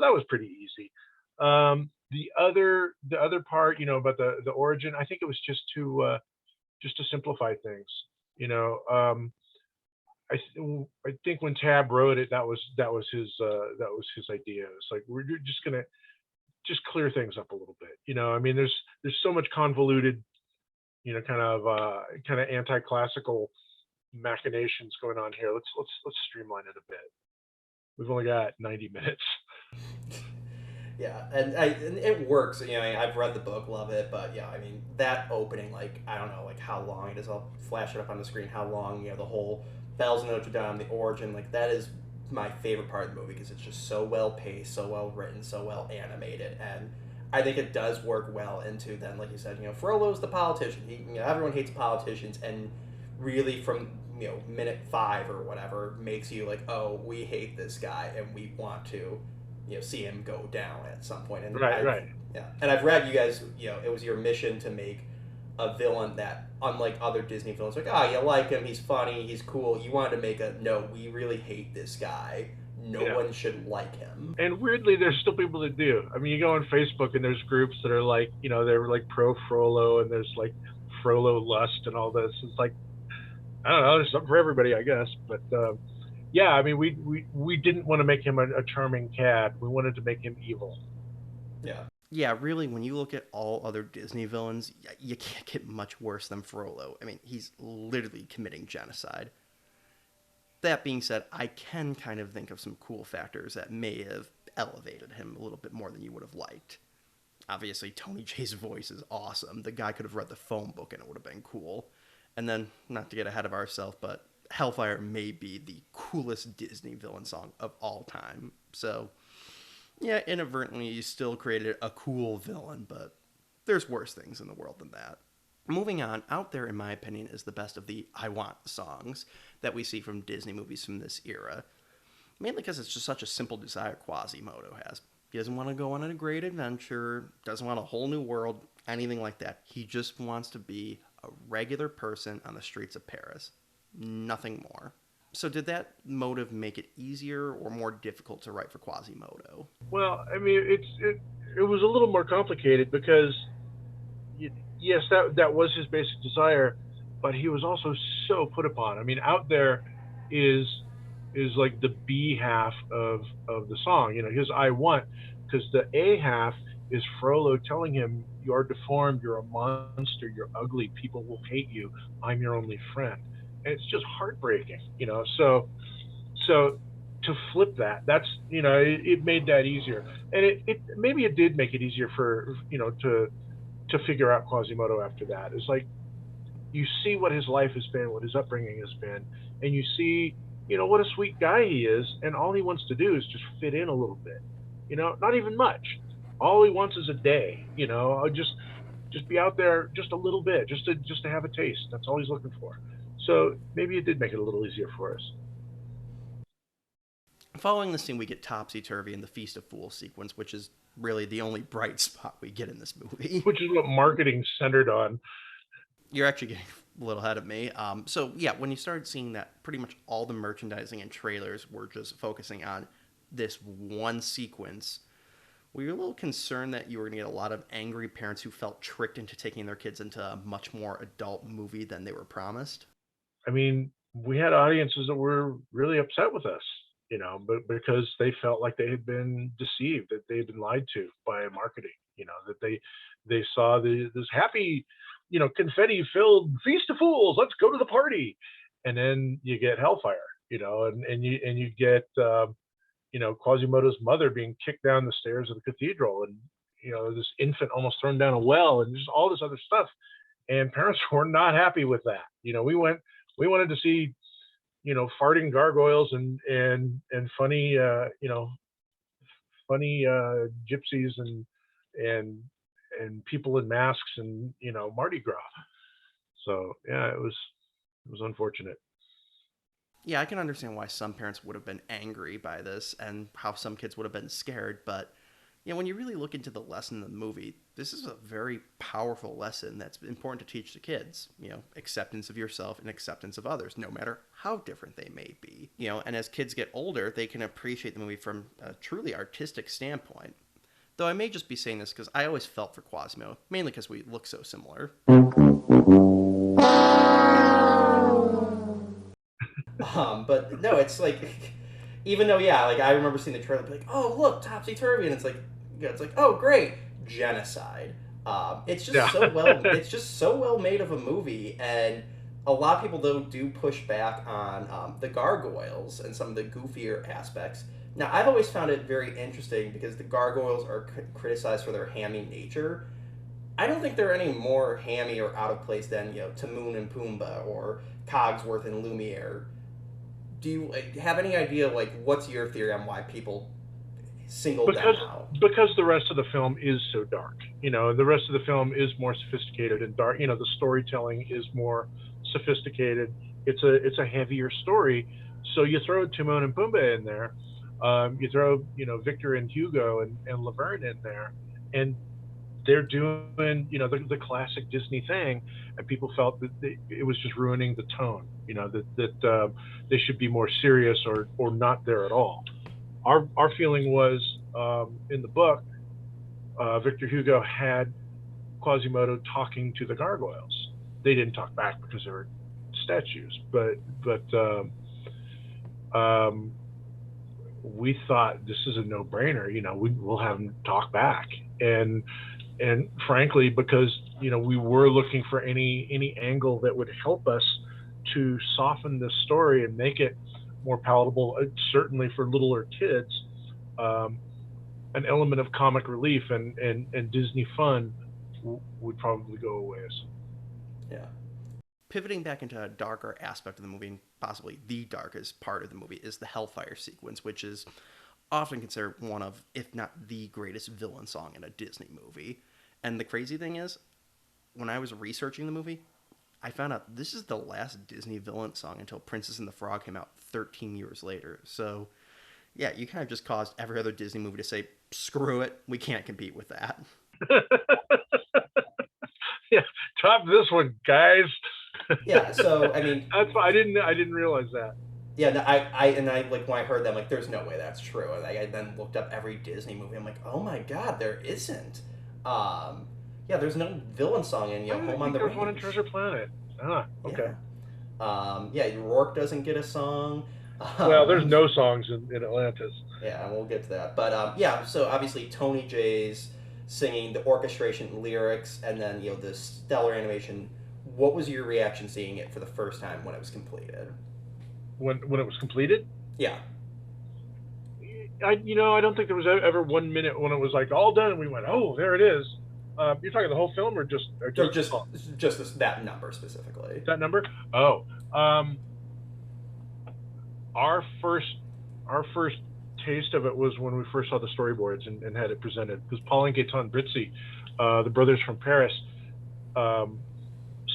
that was pretty easy. The other part, about the origin, I think it was just to simplify things. I think when Tab wrote it, that was his idea. It's like, we're just gonna clear things up a little bit. I mean, there's so much convoluted, kind of anti-classical machinations going on here. Let's streamline it a bit. We've only got 90 minutes. Yeah, and it works. I've read the book, love it, but yeah, I mean, that opening, like, I don't know, like, how long it is. I'll flash it up on the screen. How long, the whole Bells of Notre Dame, the origin, like, that is my favorite part of the movie because it's just so well paced, so well written, so well animated, and I think it does work well into then, like you said, Frollo's the politician. Everyone hates politicians, and really from minute 5 or whatever makes you like, oh, we hate this guy and we want to see him go down at some point. And right. Yeah, and I've read you guys. It was your mission to make a villain that, unlike other Disney villains, like, you like him, he's funny, he's cool. You wanted to make no, we really hate this guy. No one should like him. And weirdly, there's still people that do. I mean, you go on Facebook and there's groups that are like, they're like pro Frollo, and there's like Frollo lust and all this. It's like, I don't know, there's something for everybody, I guess. But yeah, I mean, we didn't want to make him a charming cad. We wanted to make him evil. Yeah. Yeah, really, when you look at all other Disney villains, you can't get much worse than Frollo. I mean, he's literally committing genocide. That being said, I can kind of think of some cool factors that may have elevated him a little bit more than you would have liked. Obviously, Tony J's voice is awesome. The guy could have read the phone book and it would have been cool. And then, not to get ahead of ourselves, but Hellfire may be the coolest Disney villain song of all time. So, Yeah, inadvertently, you still created a cool villain, but there's worse things in the world than that. Moving on, out there, in my opinion, is the best of the I Want songs that we see from Disney movies from this era. Mainly because it's just such a simple desire Quasimodo has. He doesn't want to go on a great adventure, doesn't want a whole new world, anything like that. He just wants to be a regular person on the streets of Paris. Nothing more. So did that motive make it easier or more difficult to write for Quasimodo? Well, I mean, it was a little more complicated because yes, that was his basic desire, but he was also so put upon. I mean, out there is like the B half of the song. You know, his I want, because the A half is Frollo telling him, "You're deformed. You're a monster. You're ugly. People will hate you. I'm your only friend." And it's just heartbreaking. You know, so to flip that's it made that easier, and it maybe it did make it easier for to figure out Quasimodo after that. It's like you see what his life has been, what his upbringing has been, and you see, what a sweet guy he is, and all he wants to do is just fit in a little bit. Not even much. All he wants is a day. Just be out there just a little bit, just to have a taste. That's all he's looking for. So maybe it did make it a little easier for us. Following the scene, we get Topsy-Turvy in the Feast of Fools sequence, which is really the only bright spot we get in this movie. Which is what marketing centered on. You're actually getting a little ahead of me. So, yeah, when you started seeing that, pretty much all the merchandising and trailers were just focusing on this one sequence. Were you a little concerned that you were going to get a lot of angry parents who felt tricked into taking their kids into a much more adult movie than they were promised? I mean, we had audiences that were really upset with us, but because they felt like they had been deceived, that they had been lied to by marketing, that they saw this happy, confetti-filled feast of fools. Let's go to the party, and then you get Hellfire, and you get Quasimodo's mother being kicked down the stairs of the cathedral, and this infant almost thrown down a well, and just all this other stuff, and parents were not happy with that. We wanted to see farting gargoyles and funny funny gypsies and people in masks and Mardi Gras. So yeah, it was unfortunate. Yeah, I can understand why some parents would have been angry by this and how some kids would have been scared, but when you really look into the lesson in the movie, this is a very powerful lesson that's important to teach the kids. Acceptance of yourself and acceptance of others, no matter how different they may be. And as kids get older, they can appreciate the movie from a truly artistic standpoint. Though I may just be saying this because I always felt for Quasimodo, mainly because we look so similar. But no, it's like, even though, yeah, like I remember seeing the trailer, like, oh look, Topsy-Turvy, and it's like, oh great, genocide. It's just it's just so well made of a movie, and a lot of people though do push back on the gargoyles and some of the goofier aspects. Now, I've always found it very interesting because the gargoyles are criticized for their hammy nature. I don't think they're any more hammy or out of place than Timon and Pumbaa or Cogsworth and Lumiere. Do you have any idea, what's your theory on why people single them out? Because the rest of the film is so dark. The rest of the film is more sophisticated and dark. The storytelling is more sophisticated. It's a heavier story. So you throw Timon and Pumbaa in there. You throw, Victor and Hugo and Laverne in there. And they're doing, the classic Disney thing, and people felt that it was just ruining the tone. That they should be more serious or not there at all. Our feeling was in the book, Victor Hugo had Quasimodo talking to the gargoyles. They didn't talk back because they were statues, but we thought this is a no-brainer. We'll have them talk back, and frankly, because we were looking for any angle that would help us to soften this story and make it more palatable, certainly for littler kids, an element of comic relief and Disney fun would probably go a ways. Yeah. Pivoting back into a darker aspect of the movie, and possibly the darkest part of the movie, is the Hellfire Sequence, which is often considered one of, if not the greatest villain song in a Disney movie. And the crazy thing is, when I was researching the movie, I found out this is the last Disney villain song until Princess and the Frog came out 13 years later. So, yeah, you kind of just caused every other Disney movie to say, screw it, we can't compete with that. Yeah, top this one, guys. Yeah, so, I mean... I didn't realize that. Yeah, no, I like, when I heard that, I'm like, there's no way that's true. And I then looked up every Disney movie. I'm like, oh my god, there isn't. Yeah, there's no villain song in, Home on the Range. There's one in Treasure Planet. Ah, okay. Yeah, Rourke doesn't get a song. Well, there's no songs in Atlantis. Yeah, and we'll get to that. But, yeah, so obviously Tony J's singing, the orchestration, lyrics, and then, the stellar animation. What was your reaction seeing it for the first time when it was completed? When it was completed? Yeah. I don't think there was ever 1 minute when it was like all done and we went, oh, there it is. You're talking the whole film or just that number specifically? That number? Oh, our first taste of it was when we first saw the storyboards and had it presented, because Paul and Gaetan Britzi, the brothers from Paris,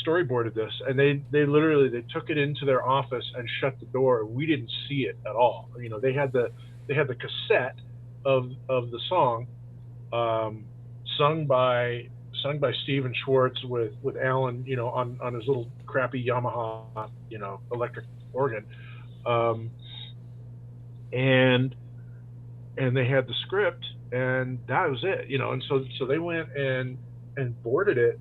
storyboarded this, and they literally took it into their office and shut the door. We didn't see it at all. They had the cassette of the song, sung by Steven Schwartz with Alan, on his little crappy Yamaha, electric organ, and they had the script, and that was it, and so they went and boarded it.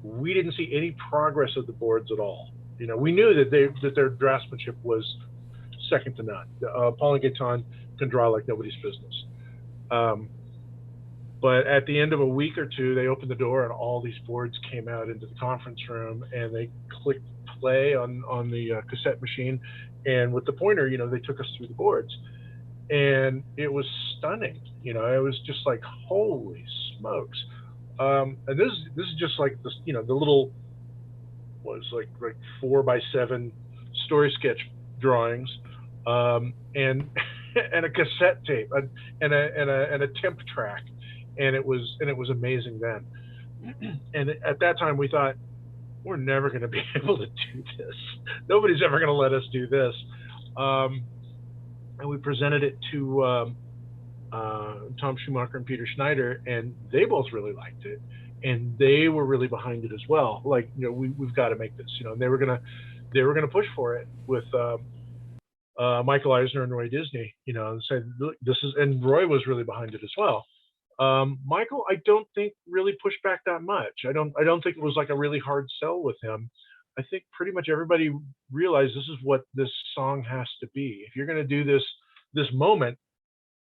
We didn't see any progress of the boards at all. We knew that their draftsmanship was second to none. Paul and Gaetan can draw like nobody's business. But at the end of a week or two, they opened the door and all these boards came out into the conference room, and they clicked play on the cassette machine, and with the pointer, they took us through the boards, and it was stunning. It was just like, holy smokes. And this is just like this, the little, was like 4x7 story sketch drawings, and a cassette tape, and a temp track, and it was amazing then. And at that time we thought, we're never going to be able to do this. Nobody's ever going to let us do this. And we presented it to Tom Schumacher and Peter Schneider, and they both really liked it, and they were really behind it as well. Like, we've got to make this, and they were gonna push for it with Michael Eisner and Roy Disney, and say, this is, and Roy was really behind it as well. Michael, I don't think really pushed back that much. I don't think it was like a really hard sell with him. I think pretty much everybody realized this is what this song has to be. If you're going to do this moment,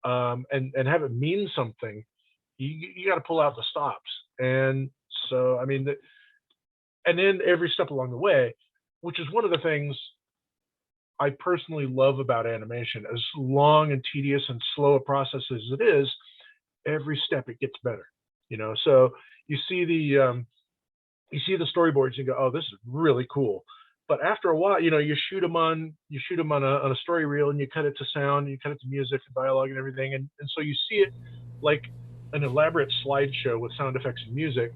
and have it mean something, you got to pull out the stops. And so, I mean, and then every step along the way, which is one of the things I personally love about animation, as long and tedious and slow a process as it is, every step it gets better. So you see the storyboards, you go, oh, this is really cool. But after a while, you shoot them on a story reel, and you cut it to sound, you cut it to music and dialogue and everything, and so you see it like an elaborate slideshow with sound effects and music,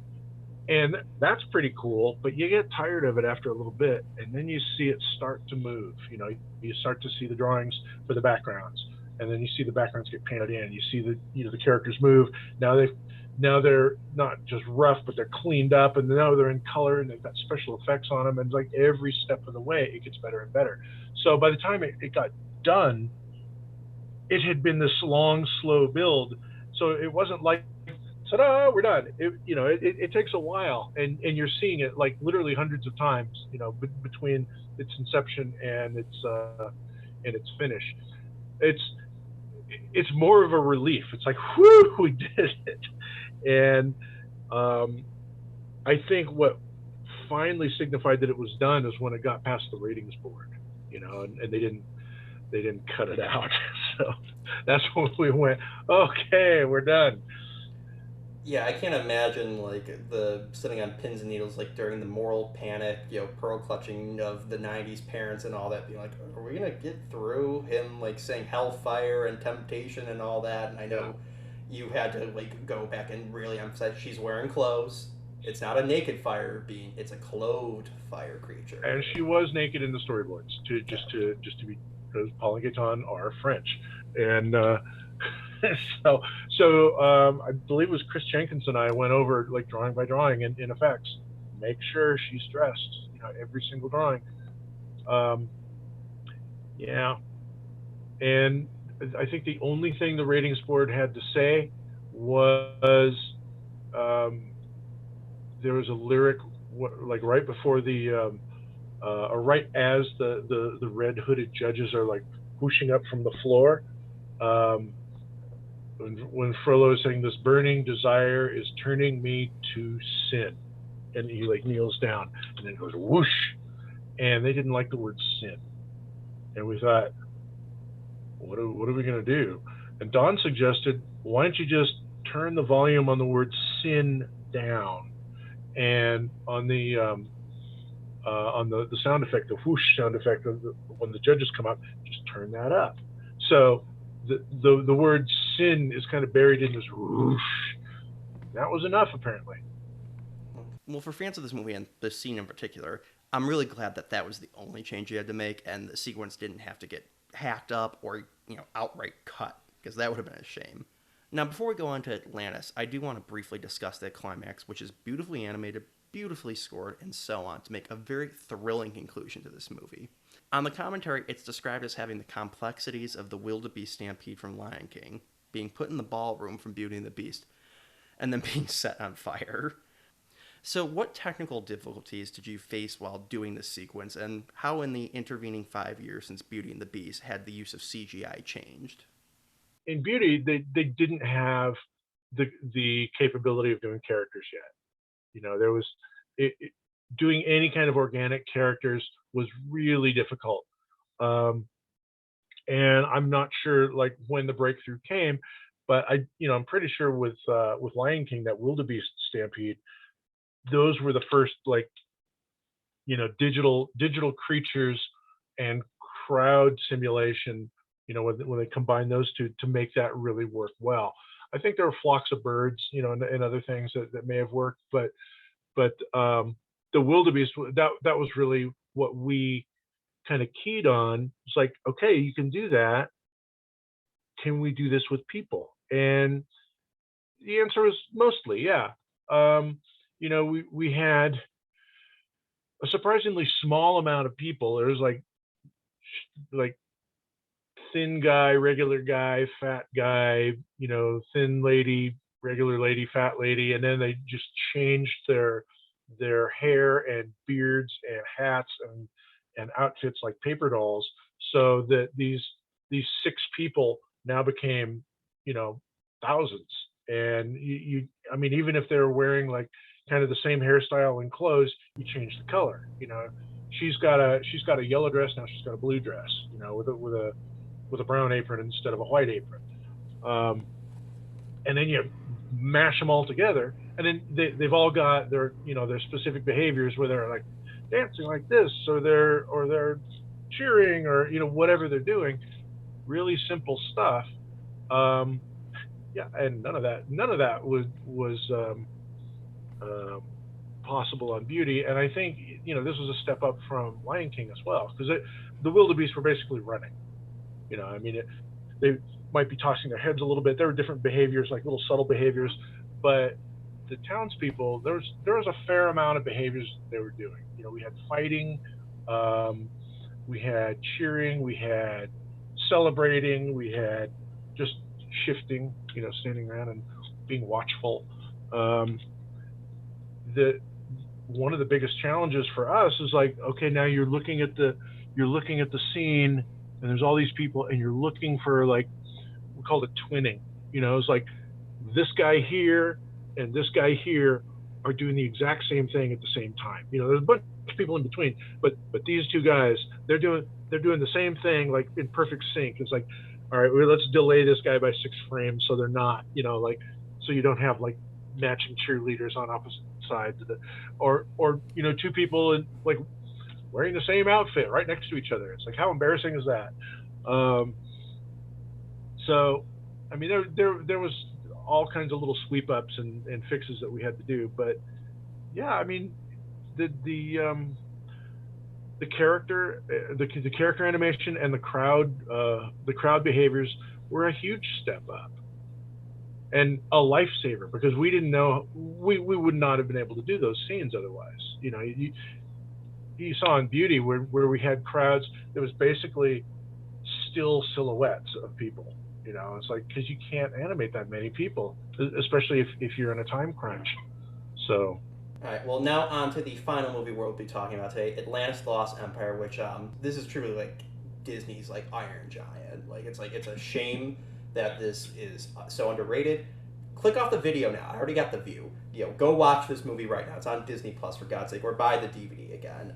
and that's pretty cool. But you get tired of it after a little bit, and then you see it start to move. You start to see the drawings for the backgrounds, and then you see the backgrounds get painted in. You see the characters move. Now they're not just rough, but they're cleaned up, and now they're in color, and they've got special effects on them. And like every step of the way, it gets better and better. So by the time it got done, it had been this long, slow build. So it wasn't like, ta-da, we're done. It takes a while, and you're seeing it like literally hundreds of times, between its inception and its finish. It's more of a relief. It's like, whoo, we did it. And I think what finally signified that it was done is when it got past the ratings board, and they didn't cut it out. So that's when we went, okay, we're done. Yeah, I can't imagine like the sitting on pins and needles like during the moral panic, pearl clutching of the '90s parents and all that, being like, "Are we gonna get through him like saying hellfire and temptation and all that?" And I Yeah. know you had to like go back and really emphasize she's wearing clothes. It's not a naked fire being; it's a clothed fire creature. And she was naked in the storyboards Yeah. just to be, because Paul and Gaetan are French, and so I believe it was Chris Jenkins and I went over like drawing by drawing in effects, make sure she's dressed, every single drawing. Um, yeah, and I think the only thing the ratings board had to say was um, there was a lyric like right before or right as the red hooded judges are like whooshing up from the floor. Um, when Frollo is saying, "This burning desire is turning me to sin," and he like kneels down, and then it goes whoosh, and they didn't like the word sin, and we thought, what are we gonna do? And Don suggested, why don't you just turn the volume on the word sin down, and on the sound effect, the whoosh sound effect when the judges come out, just turn that up. So the word sin is kind of buried in this whoosh. That was enough, apparently. Well, for fans of this movie and this scene in particular, I'm really glad that that was the only change you had to make, and the sequence didn't have to get hacked up or outright cut, because that would have been a shame. Now, before we go on to Atlantis, I do want to briefly discuss that climax, which is beautifully animated, beautifully scored, and so on, to make a very thrilling conclusion to this movie. On the commentary, it's described as having the complexities of the wildebeest stampede from Lion King, being put in the ballroom from Beauty and the Beast, and then being set on fire. So, what technical difficulties did you face while doing this sequence, and how in the intervening 5 years since Beauty and the Beast had the use of CGI changed? In Beauty, they didn't have the capability of doing characters yet. There was it, doing any kind of organic characters was really difficult. Um, and I'm not sure like when the breakthrough came, but I'm pretty sure with Lion King, that wildebeest stampede, those were the first like digital creatures and crowd simulation. When they combine those two to make that really work well. I think there were flocks of birds, and other things that may have worked, but the wildebeest, that was really what we kind of keyed on. It's like, okay, you can do that. Can we do this with people? And the answer is mostly, yeah. We had a surprisingly small amount of people. There was like thin guy, regular guy, fat guy, thin lady, regular lady, fat lady, and then they just changed their hair and beards and hats and outfits like paper dolls, so that these 6 people now became thousands. And I mean, even if they're wearing like kind of the same hairstyle and clothes, you change the color. She's got a yellow dress now. She's got a blue dress. With a brown apron instead of a white apron. And then you mash them all together, and then they've all got their specific behaviors where they're like dancing like this, or they're cheering, or whatever they're doing. Really simple stuff. Yeah, and none of that was possible on Beauty, and I think this was a step up from Lion King as well, because the wildebeest were basically running. I mean, they might be tossing their heads a little bit. There were different behaviors, like little subtle behaviors, but the townspeople, there was a fair amount of behaviors they were doing. We had fighting, we had cheering, we had celebrating, we had just shifting, standing around and being watchful. One of the biggest challenges for us is like, okay, now you're looking at the scene, and there's all these people, and you're looking for, like, we call it twinning. It's like this guy here and this guy here are doing the exact same thing at the same time. There's a bunch of people in between, but these 2 guys, they're doing the same thing, like in perfect sync. It's like, all right, well, let's delay this guy by 6 frames so they're not, so you don't have like matching cheerleaders on opposite sides of the, or two people in like wearing the same outfit right next to each other. It's like, how embarrassing is that? So, I mean, there was all kinds of little sweep ups and fixes that we had to do, but yeah, I mean, the character, the character animation and the crowd behaviors were a huge step up and a lifesaver, because we didn't know, we would not have been able to do those scenes otherwise. You saw in Beauty where we had crowds that was basically still silhouettes of people. It's like, because you can't animate that many people, especially if you're in a time crunch. So. All right. Well, now on to the final movie we'll be talking about today, Atlantis: The Lost Empire, which this is truly like Disney's like Iron Giant. It's a shame that this is so underrated. Click off the video now. I already got the view. Go watch this movie right now. It's on Disney Plus, for God's sake, or buy the DVD again.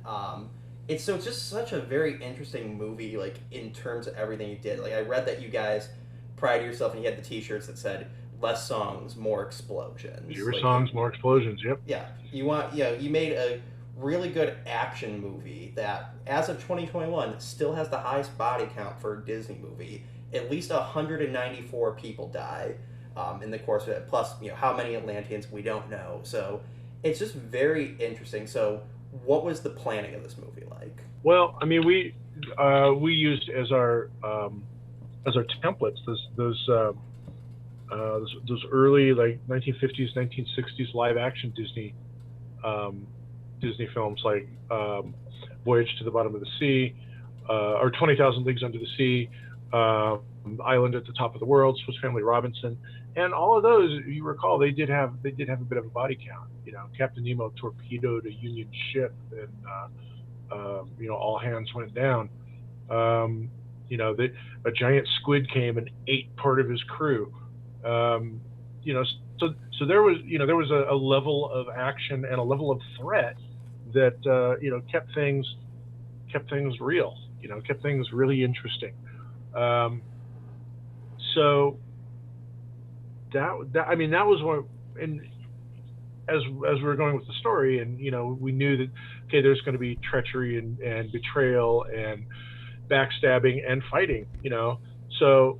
It's just such a very interesting movie, like in terms of everything you did. Like, I read that you guys pride yourself, and you had the T-shirts that said "Less songs, more explosions." Fewer songs, more explosions. Yep. Yeah, you made a really good action movie that, as of 2021, still has the highest body count for a Disney movie. At least 194 people die in the course of it. Plus, how many Atlanteans, we don't know. So it's just very interesting. So, what was the planning of this movie like? Well, I mean, we used as our templates those early, like, 1950s, 1960s live action Disney films, like Voyage to the Bottom of the Sea, or 20,000 Leagues Under the Sea, Island at the Top of the World, Swiss Family Robinson, and all of those, you recall, they did have a bit of a body count. Captain Nemo torpedoed a Union ship, and all hands went down. A giant squid came and ate part of his crew. So there was a level of action and a level of threat that kept things real. Kept things really interesting. So that was what, and as we were going with the story, and we knew that, okay, there's going to be treachery and betrayal and backstabbing and fighting. So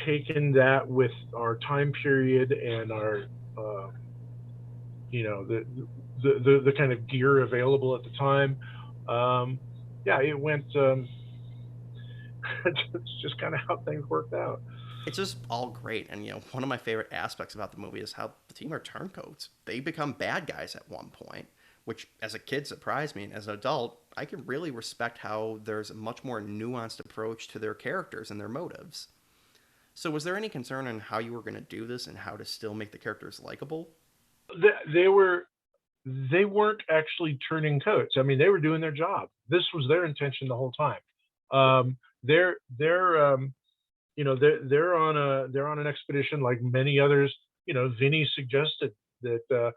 taking that with our time period and our the kind of gear available at the time, it went. It's just kind of how things worked out. It's just all great, and one of my favorite aspects about the movie is how the team are turncoats. They become bad guys at one point, which as a kid surprised me, and as an adult, I can really respect how there's a much more nuanced approach to their characters and their motives. So was there any concern on how you were going to do this and how to still make the characters likable? They weren't actually turning coats. I mean, they were doing their job. This was their intention the whole time. They're on an expedition like many others. Vinny suggested that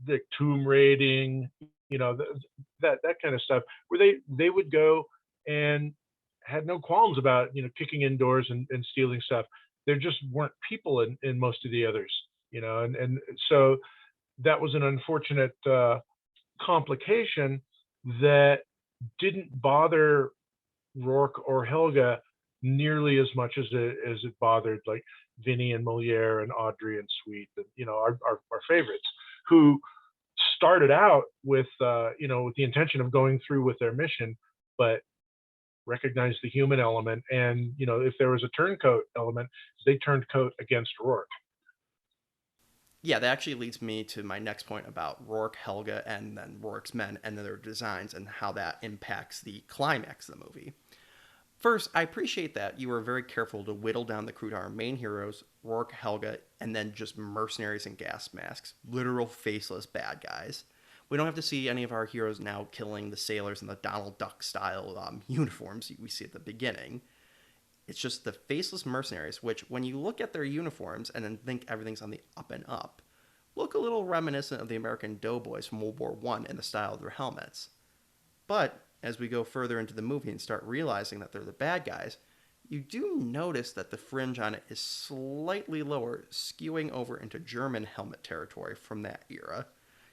the tomb raiding, that kind of stuff, where they would go and had no qualms about kicking in doors and stealing stuff. There just weren't people in most of the others, and so that was an unfortunate complication that didn't bother Rourke or Helga nearly as much as it bothered like Vinny and Moliere and Audrey and Sweet, and our favorites, who started out with with the intention of going through with their mission, but recognized the human element, and if there was a turncoat element, they turned coat against Rourke. Yeah, that actually leads me to my next point about Rourke, Helga, and then Rourke's men and their designs and how that impacts the climax of the movie. First, I appreciate that you were very careful to whittle down the crew to our main heroes, Rourke, Helga, and then just mercenaries in gas masks, literal faceless bad guys. We don't have to see any of our heroes now killing the sailors in the Donald Duck style uniforms we see at the beginning. It's just the faceless mercenaries, which, when you look at their uniforms and then think everything's on the up and up, look a little reminiscent of the American doughboys from World War I in the style of their helmets. But as we go further into the movie and start realizing that they're the bad guys, you do notice that the fringe on it is slightly lower, skewing over into German helmet territory from that era.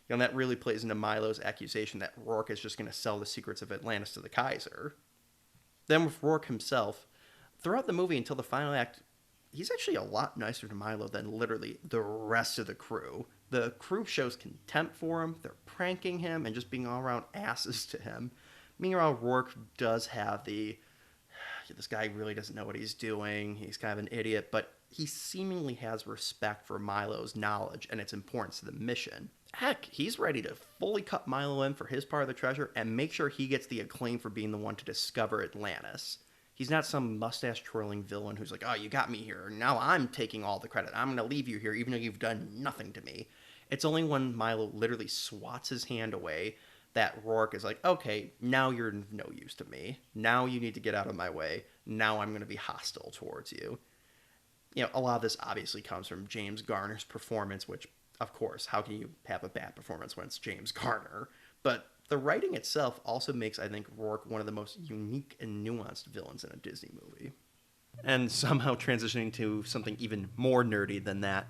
That really plays into Milo's accusation that Rourke is just going to sell the secrets of Atlantis to the Kaiser. Then with Rourke himself, throughout the movie until the final act, he's actually a lot nicer to Milo than literally the rest of the crew. The crew shows contempt for him, they're pranking him, and just being all around asses to him. Meanwhile, Rourke does have this guy really doesn't know what he's doing, he's kind of an idiot, but he seemingly has respect for Milo's knowledge and its importance to the mission. Heck, he's ready to fully cut Milo in for his part of the treasure and make sure he gets the acclaim for being the one to discover Atlantis. He's not some mustache-twirling villain who's like, oh, you got me here, now I'm taking all the credit, I'm going to leave you here even though you've done nothing to me. It's only when Milo literally swats his hand away that Rourke is like, okay, now you're of no use to me. Now you need to get out of my way. Now I'm going to be hostile towards you. A lot of this obviously comes from James Garner's performance, which, of course, how can you have a bad performance when it's James Garner? But the writing itself also makes, I think, Rourke one of the most unique and nuanced villains in a Disney movie. And somehow transitioning to something even more nerdy than that,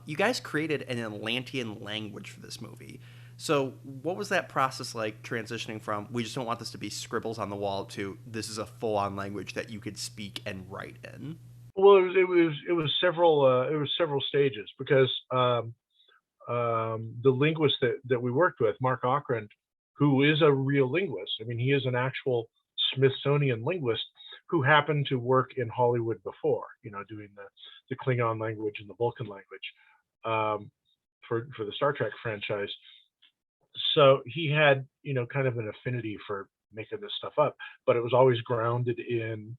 you guys created an Atlantean language for this movie. So what was that process like, transitioning from we just don't want this to be scribbles on the wall to this is a full-on language that you could speak and write in? Well, it was several stages, because the linguist that we worked with, Mark Ockrent, who is a real linguist. I mean, he is an actual Smithsonian linguist who happened to work in Hollywood before, doing the Klingon language and the Vulcan language for the Star Trek franchise. So he had, kind of an affinity for making this stuff up, but it was always grounded in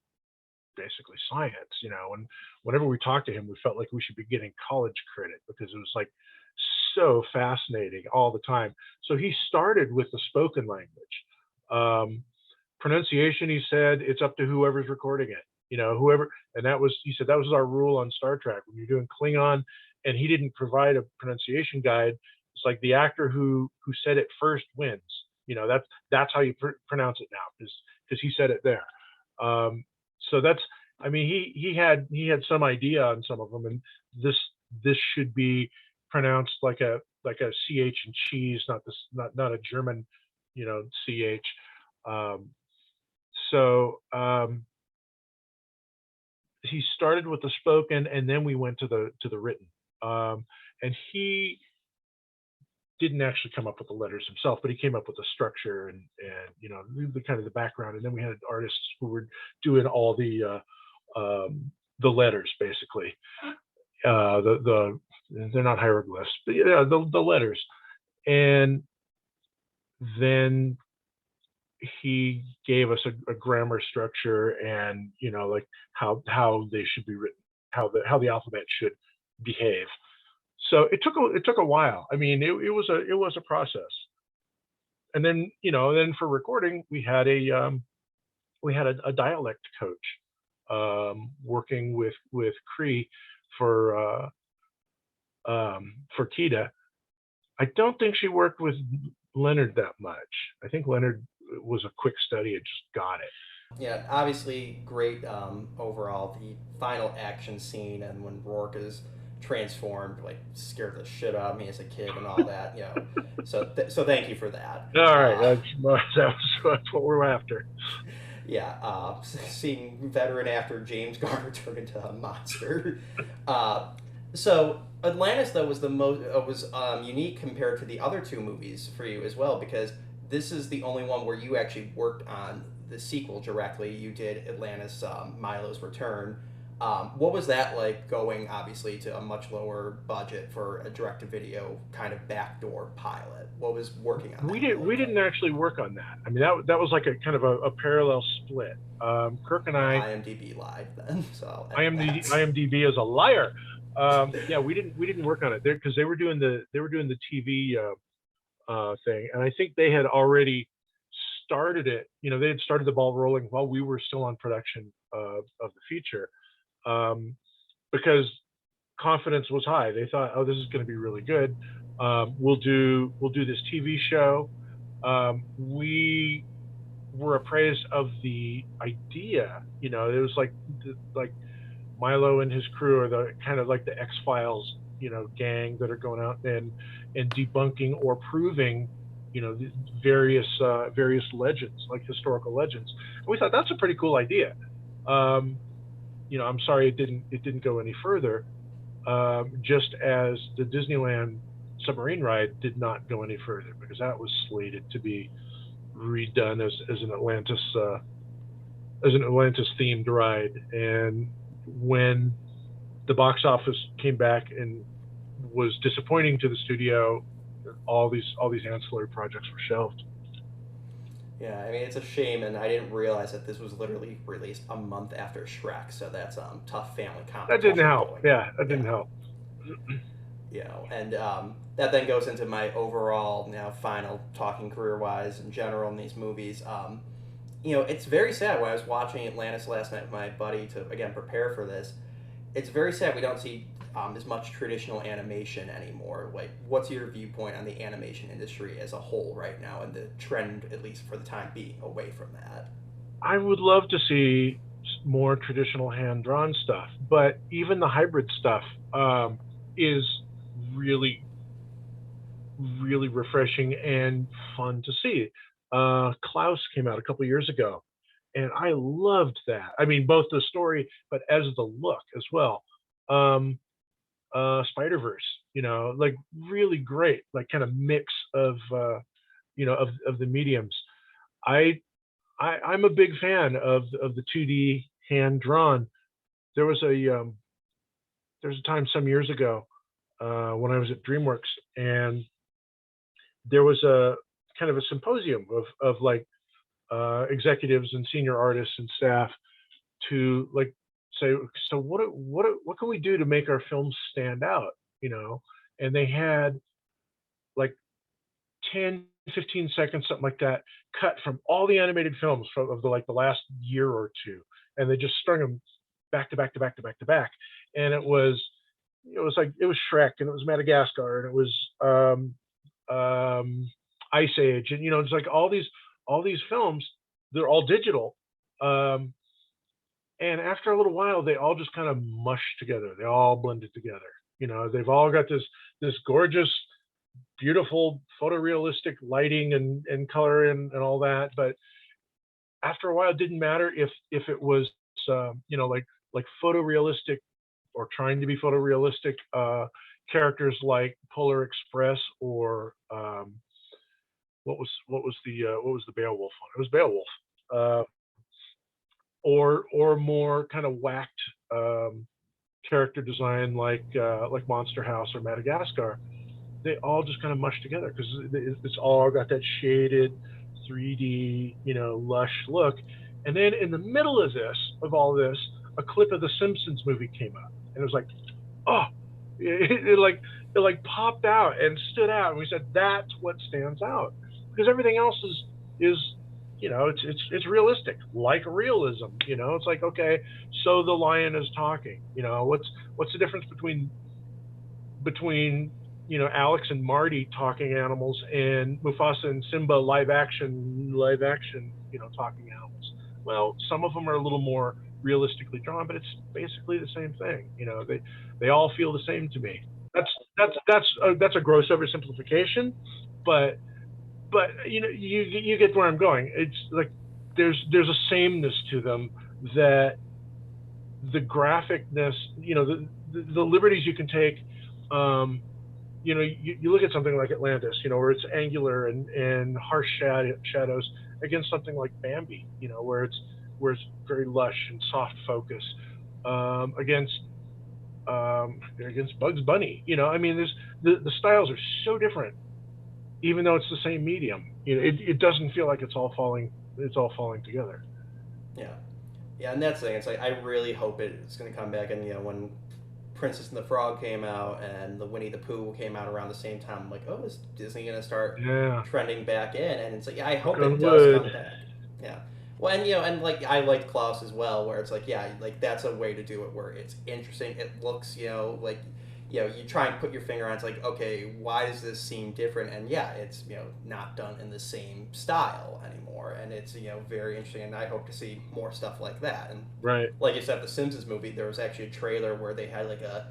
basically science, and whenever we talked to him, we felt like we should be getting college credit because it was like so fascinating all the time. So he started with the spoken language. Pronunciation, he said, it's up to whoever's recording it, whoever, and he said that was our rule on Star Trek when you're doing Klingon, and he didn't provide a pronunciation guide. It's like the actor who said it first wins. That's how you pronounce it now, because he said it there. So that's, I mean, he had some idea on some of them, and this should be pronounced like a ch in cheese, not a German, ch. He started with the spoken, and then we went to the written. And he didn't actually come up with the letters himself, but he came up with the structure and the kind of the background. And then we had artists who were doing all the letters, basically. They're not hieroglyphs, but the letters. And then he gave us a grammar structure and like how they should be written, how the alphabet should behave. So it took a while. I mean, it was a process. And then then for recording, we had a dialect coach working with Cree for Kida. I don't think she worked with Leonard that much. I think Leonard was a quick study and just got it. Yeah, obviously great overall. The final action scene and when Rourke is transformed, like, scared the shit out of me as a kid and all that. So thank you for that. All right, that's what we're after. Yeah, seeing veteran actor James Garner turn into a monster. So Atlantis, though, was the most unique compared to the other two movies for you as well, because this is the only one where you actually worked on the sequel directly. You did Atlantis, Milo's Return. What was that like, going obviously to a much lower budget for a direct-to-video kind of backdoor pilot? What was working on that? We didn't actually work on that. I mean, that was like a kind of a parallel split. Kirk and I. IMDb lied then. So IMDb is a liar. Yeah, we didn't work on it there because they were doing the TV thing, and I think they had already started it. They had started the ball rolling while we were still on production of the feature, because confidence was high. They thought, oh, this is going to be really good. We'll do this TV show. We were appraised of the idea. It was like Milo and his crew are the kind of like the X-Files, gang that are going out and debunking or proving, the various legends, like historical legends. And we thought that's a pretty cool idea. I'm sorry it didn't go any further. Just as the Disneyland submarine ride did not go any further because that was slated to be redone as an Atlantis themed ride. And when the box office came back and was disappointing to the studio, all these ancillary projects were shelved. Yeah, I mean it's a shame, and I didn't realize that this was literally released a month after Shrek, so that's tough family That didn't competition help. going. Yeah, that didn't Yeah. help. And that then goes into my overall final talking career wise in general in these movies. It's very sad. When I was watching Atlantis last night with my buddy to again prepare for this, it's very sad we don't see as much traditional animation anymore. Like, what's your viewpoint on the animation industry as a whole right now, and the trend, at least for the time being, away from that? I would love to see more traditional hand drawn stuff, but even the hybrid stuff is really, really refreshing and fun to see. Klaus came out a couple years ago, and I loved that. I mean, both the story, but as the look as well. Spider-Verse, like really great, like kind of mix of of the mediums. I, I'm a big fan of the 2D hand drawn. There was a time some years ago when I was at DreamWorks, and there was a kind of a symposium of like executives and senior artists and staff to like say, so what can we do to make our films stand out, and they had like 10, 15 seconds, something like that, cut from all the animated films of the last year or two, and they just strung them back to back to back to back to back. And it was Shrek, and it was Madagascar, and it was Ice Age, and it's like all these films. They're all digital, and after a little while, they all just kind of mush together. They all blended together. They've all got this gorgeous, beautiful, photorealistic lighting and color and all that. But after a while, it didn't matter if it was like photorealistic or trying to be photorealistic characters like Polar Express or what was the Beowulf one? It was Beowulf. Or more kind of whacked character design like Monster House or Madagascar. They all just kind of mush together because it's all got that shaded 3D, lush look. And then in the middle of all this, a clip of the Simpsons movie came up, and it was like, oh, it like popped out and stood out, and we said that's what stands out, because everything else is it's realistic, like realism. It's like, okay, so the lion is talking. What's the difference between Alex and Marty talking animals and Mufasa and Simba live action talking animals? Well, some of them are a little more realistically drawn, but it's basically the same thing. They all feel the same to me. That's a gross oversimplification, but you get where I'm going. It's like there's a sameness to them, that the graphicness, the liberties you can take. You look at something like Atlantis, where it's angular and harsh shadows, against something like Bambi, where it's very lush and soft focus, against Bugs Bunny. I mean, the styles are so different, even though it's the same medium. It doesn't feel like it's all falling together. Yeah, and that's the thing. It's like I really hope it's going to come back. And when Princess and the Frog came out and the Winnie the Pooh came out around the same time, I'm like, oh, is Disney going to start trending back in? And it's like, yeah, I hope it does come back. Yeah. Well, and like I liked Klaus as well, where it's like, yeah, like that's a way to do it where it's interesting. It looks, like you try and put your finger on. It's like, okay, why does this seem different? And yeah, it's not done in the same style anymore, and it's very interesting. And I hope to see more stuff like that. And Right. like you said, the Simpsons movie, there was actually a trailer where they had like a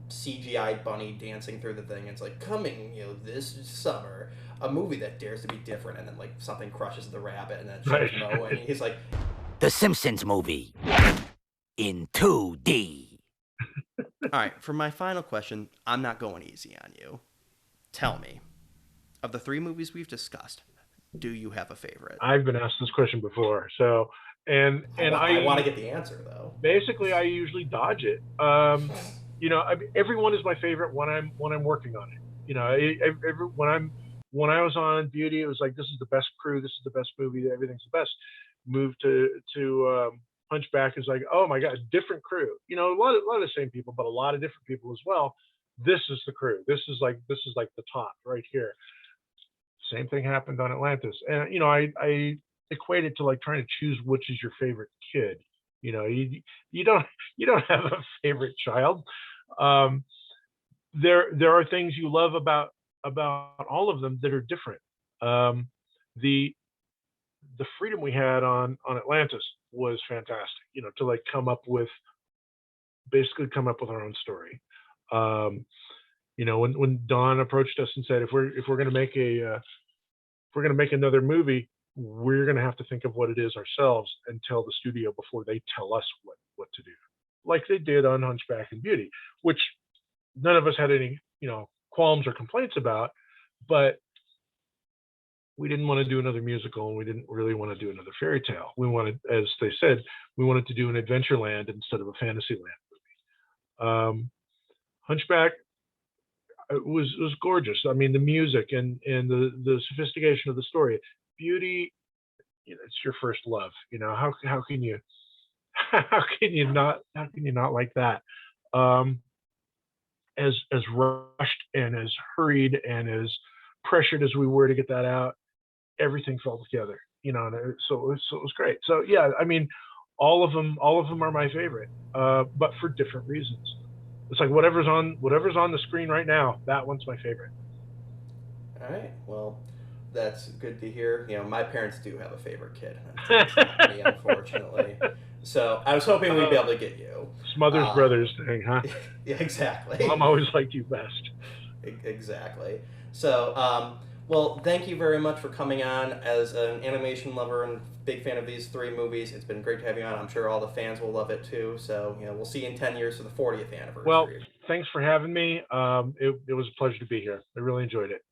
CGI bunny dancing through the thing. It's like coming this summer, a movie that dares to be different, and then like something crushes the rabbit, and then it shows Right. Mo, and he's like, The Simpsons movie in 2D. all right, for my final question, I'm not going easy on you. Tell me, of the 3 movies we've discussed, do you have a favorite? I've been asked this question before, so I want to get the answer though. basically I usually dodge it. Everyone is my favorite when I'm working on it. When I was on Beauty, it was like, this is the best crew, this is the best movie, everything's the best. Moved to Hunchback is like, oh my god, different crew. A lot of the same people, but a lot of different people as well. This is the crew. This is like the top right here. Same thing happened on Atlantis, and I equate it to like trying to choose which is your favorite kid. You don't have a favorite child. There are things you love about all of them that are different. The freedom we had on Atlantis was fantastic. To like come up with our own story. When Don approached us and said, if we're going to make another movie, we're going to have to think of what it is ourselves and tell the studio before they tell us what to do, like they did on Hunchback and Beauty, which none of us had any qualms or complaints about, but we didn't want to do another musical, and we didn't really want to do another fairy tale. We wanted, as they said, we wanted to do an Adventureland instead of a Fantasyland movie. Hunchback was gorgeous. I mean, the music and the sophistication of the story. Beauty, it's your first love. How can you not like that? As rushed and as hurried and as pressured as we were to get that out, everything fell together. So it was great. So yeah, I mean, all of them are my favorite, but for different reasons. It's like whatever's on the screen right now, that one's my favorite. All right, well, that's good to hear. My parents do have a favorite kid. That's not me, unfortunately. So I was hoping we'd be able to get you. Smothers Brothers thing, huh? Yeah, exactly. Mom always liked you best. Exactly. So, well, thank you very much for coming on. As an animation lover and big fan of these 3 movies, it's been great to have you on. I'm sure all the fans will love it too. So, we'll see you in 10 years for the 40th anniversary. Well, thanks for having me. It was a pleasure to be here. I really enjoyed it.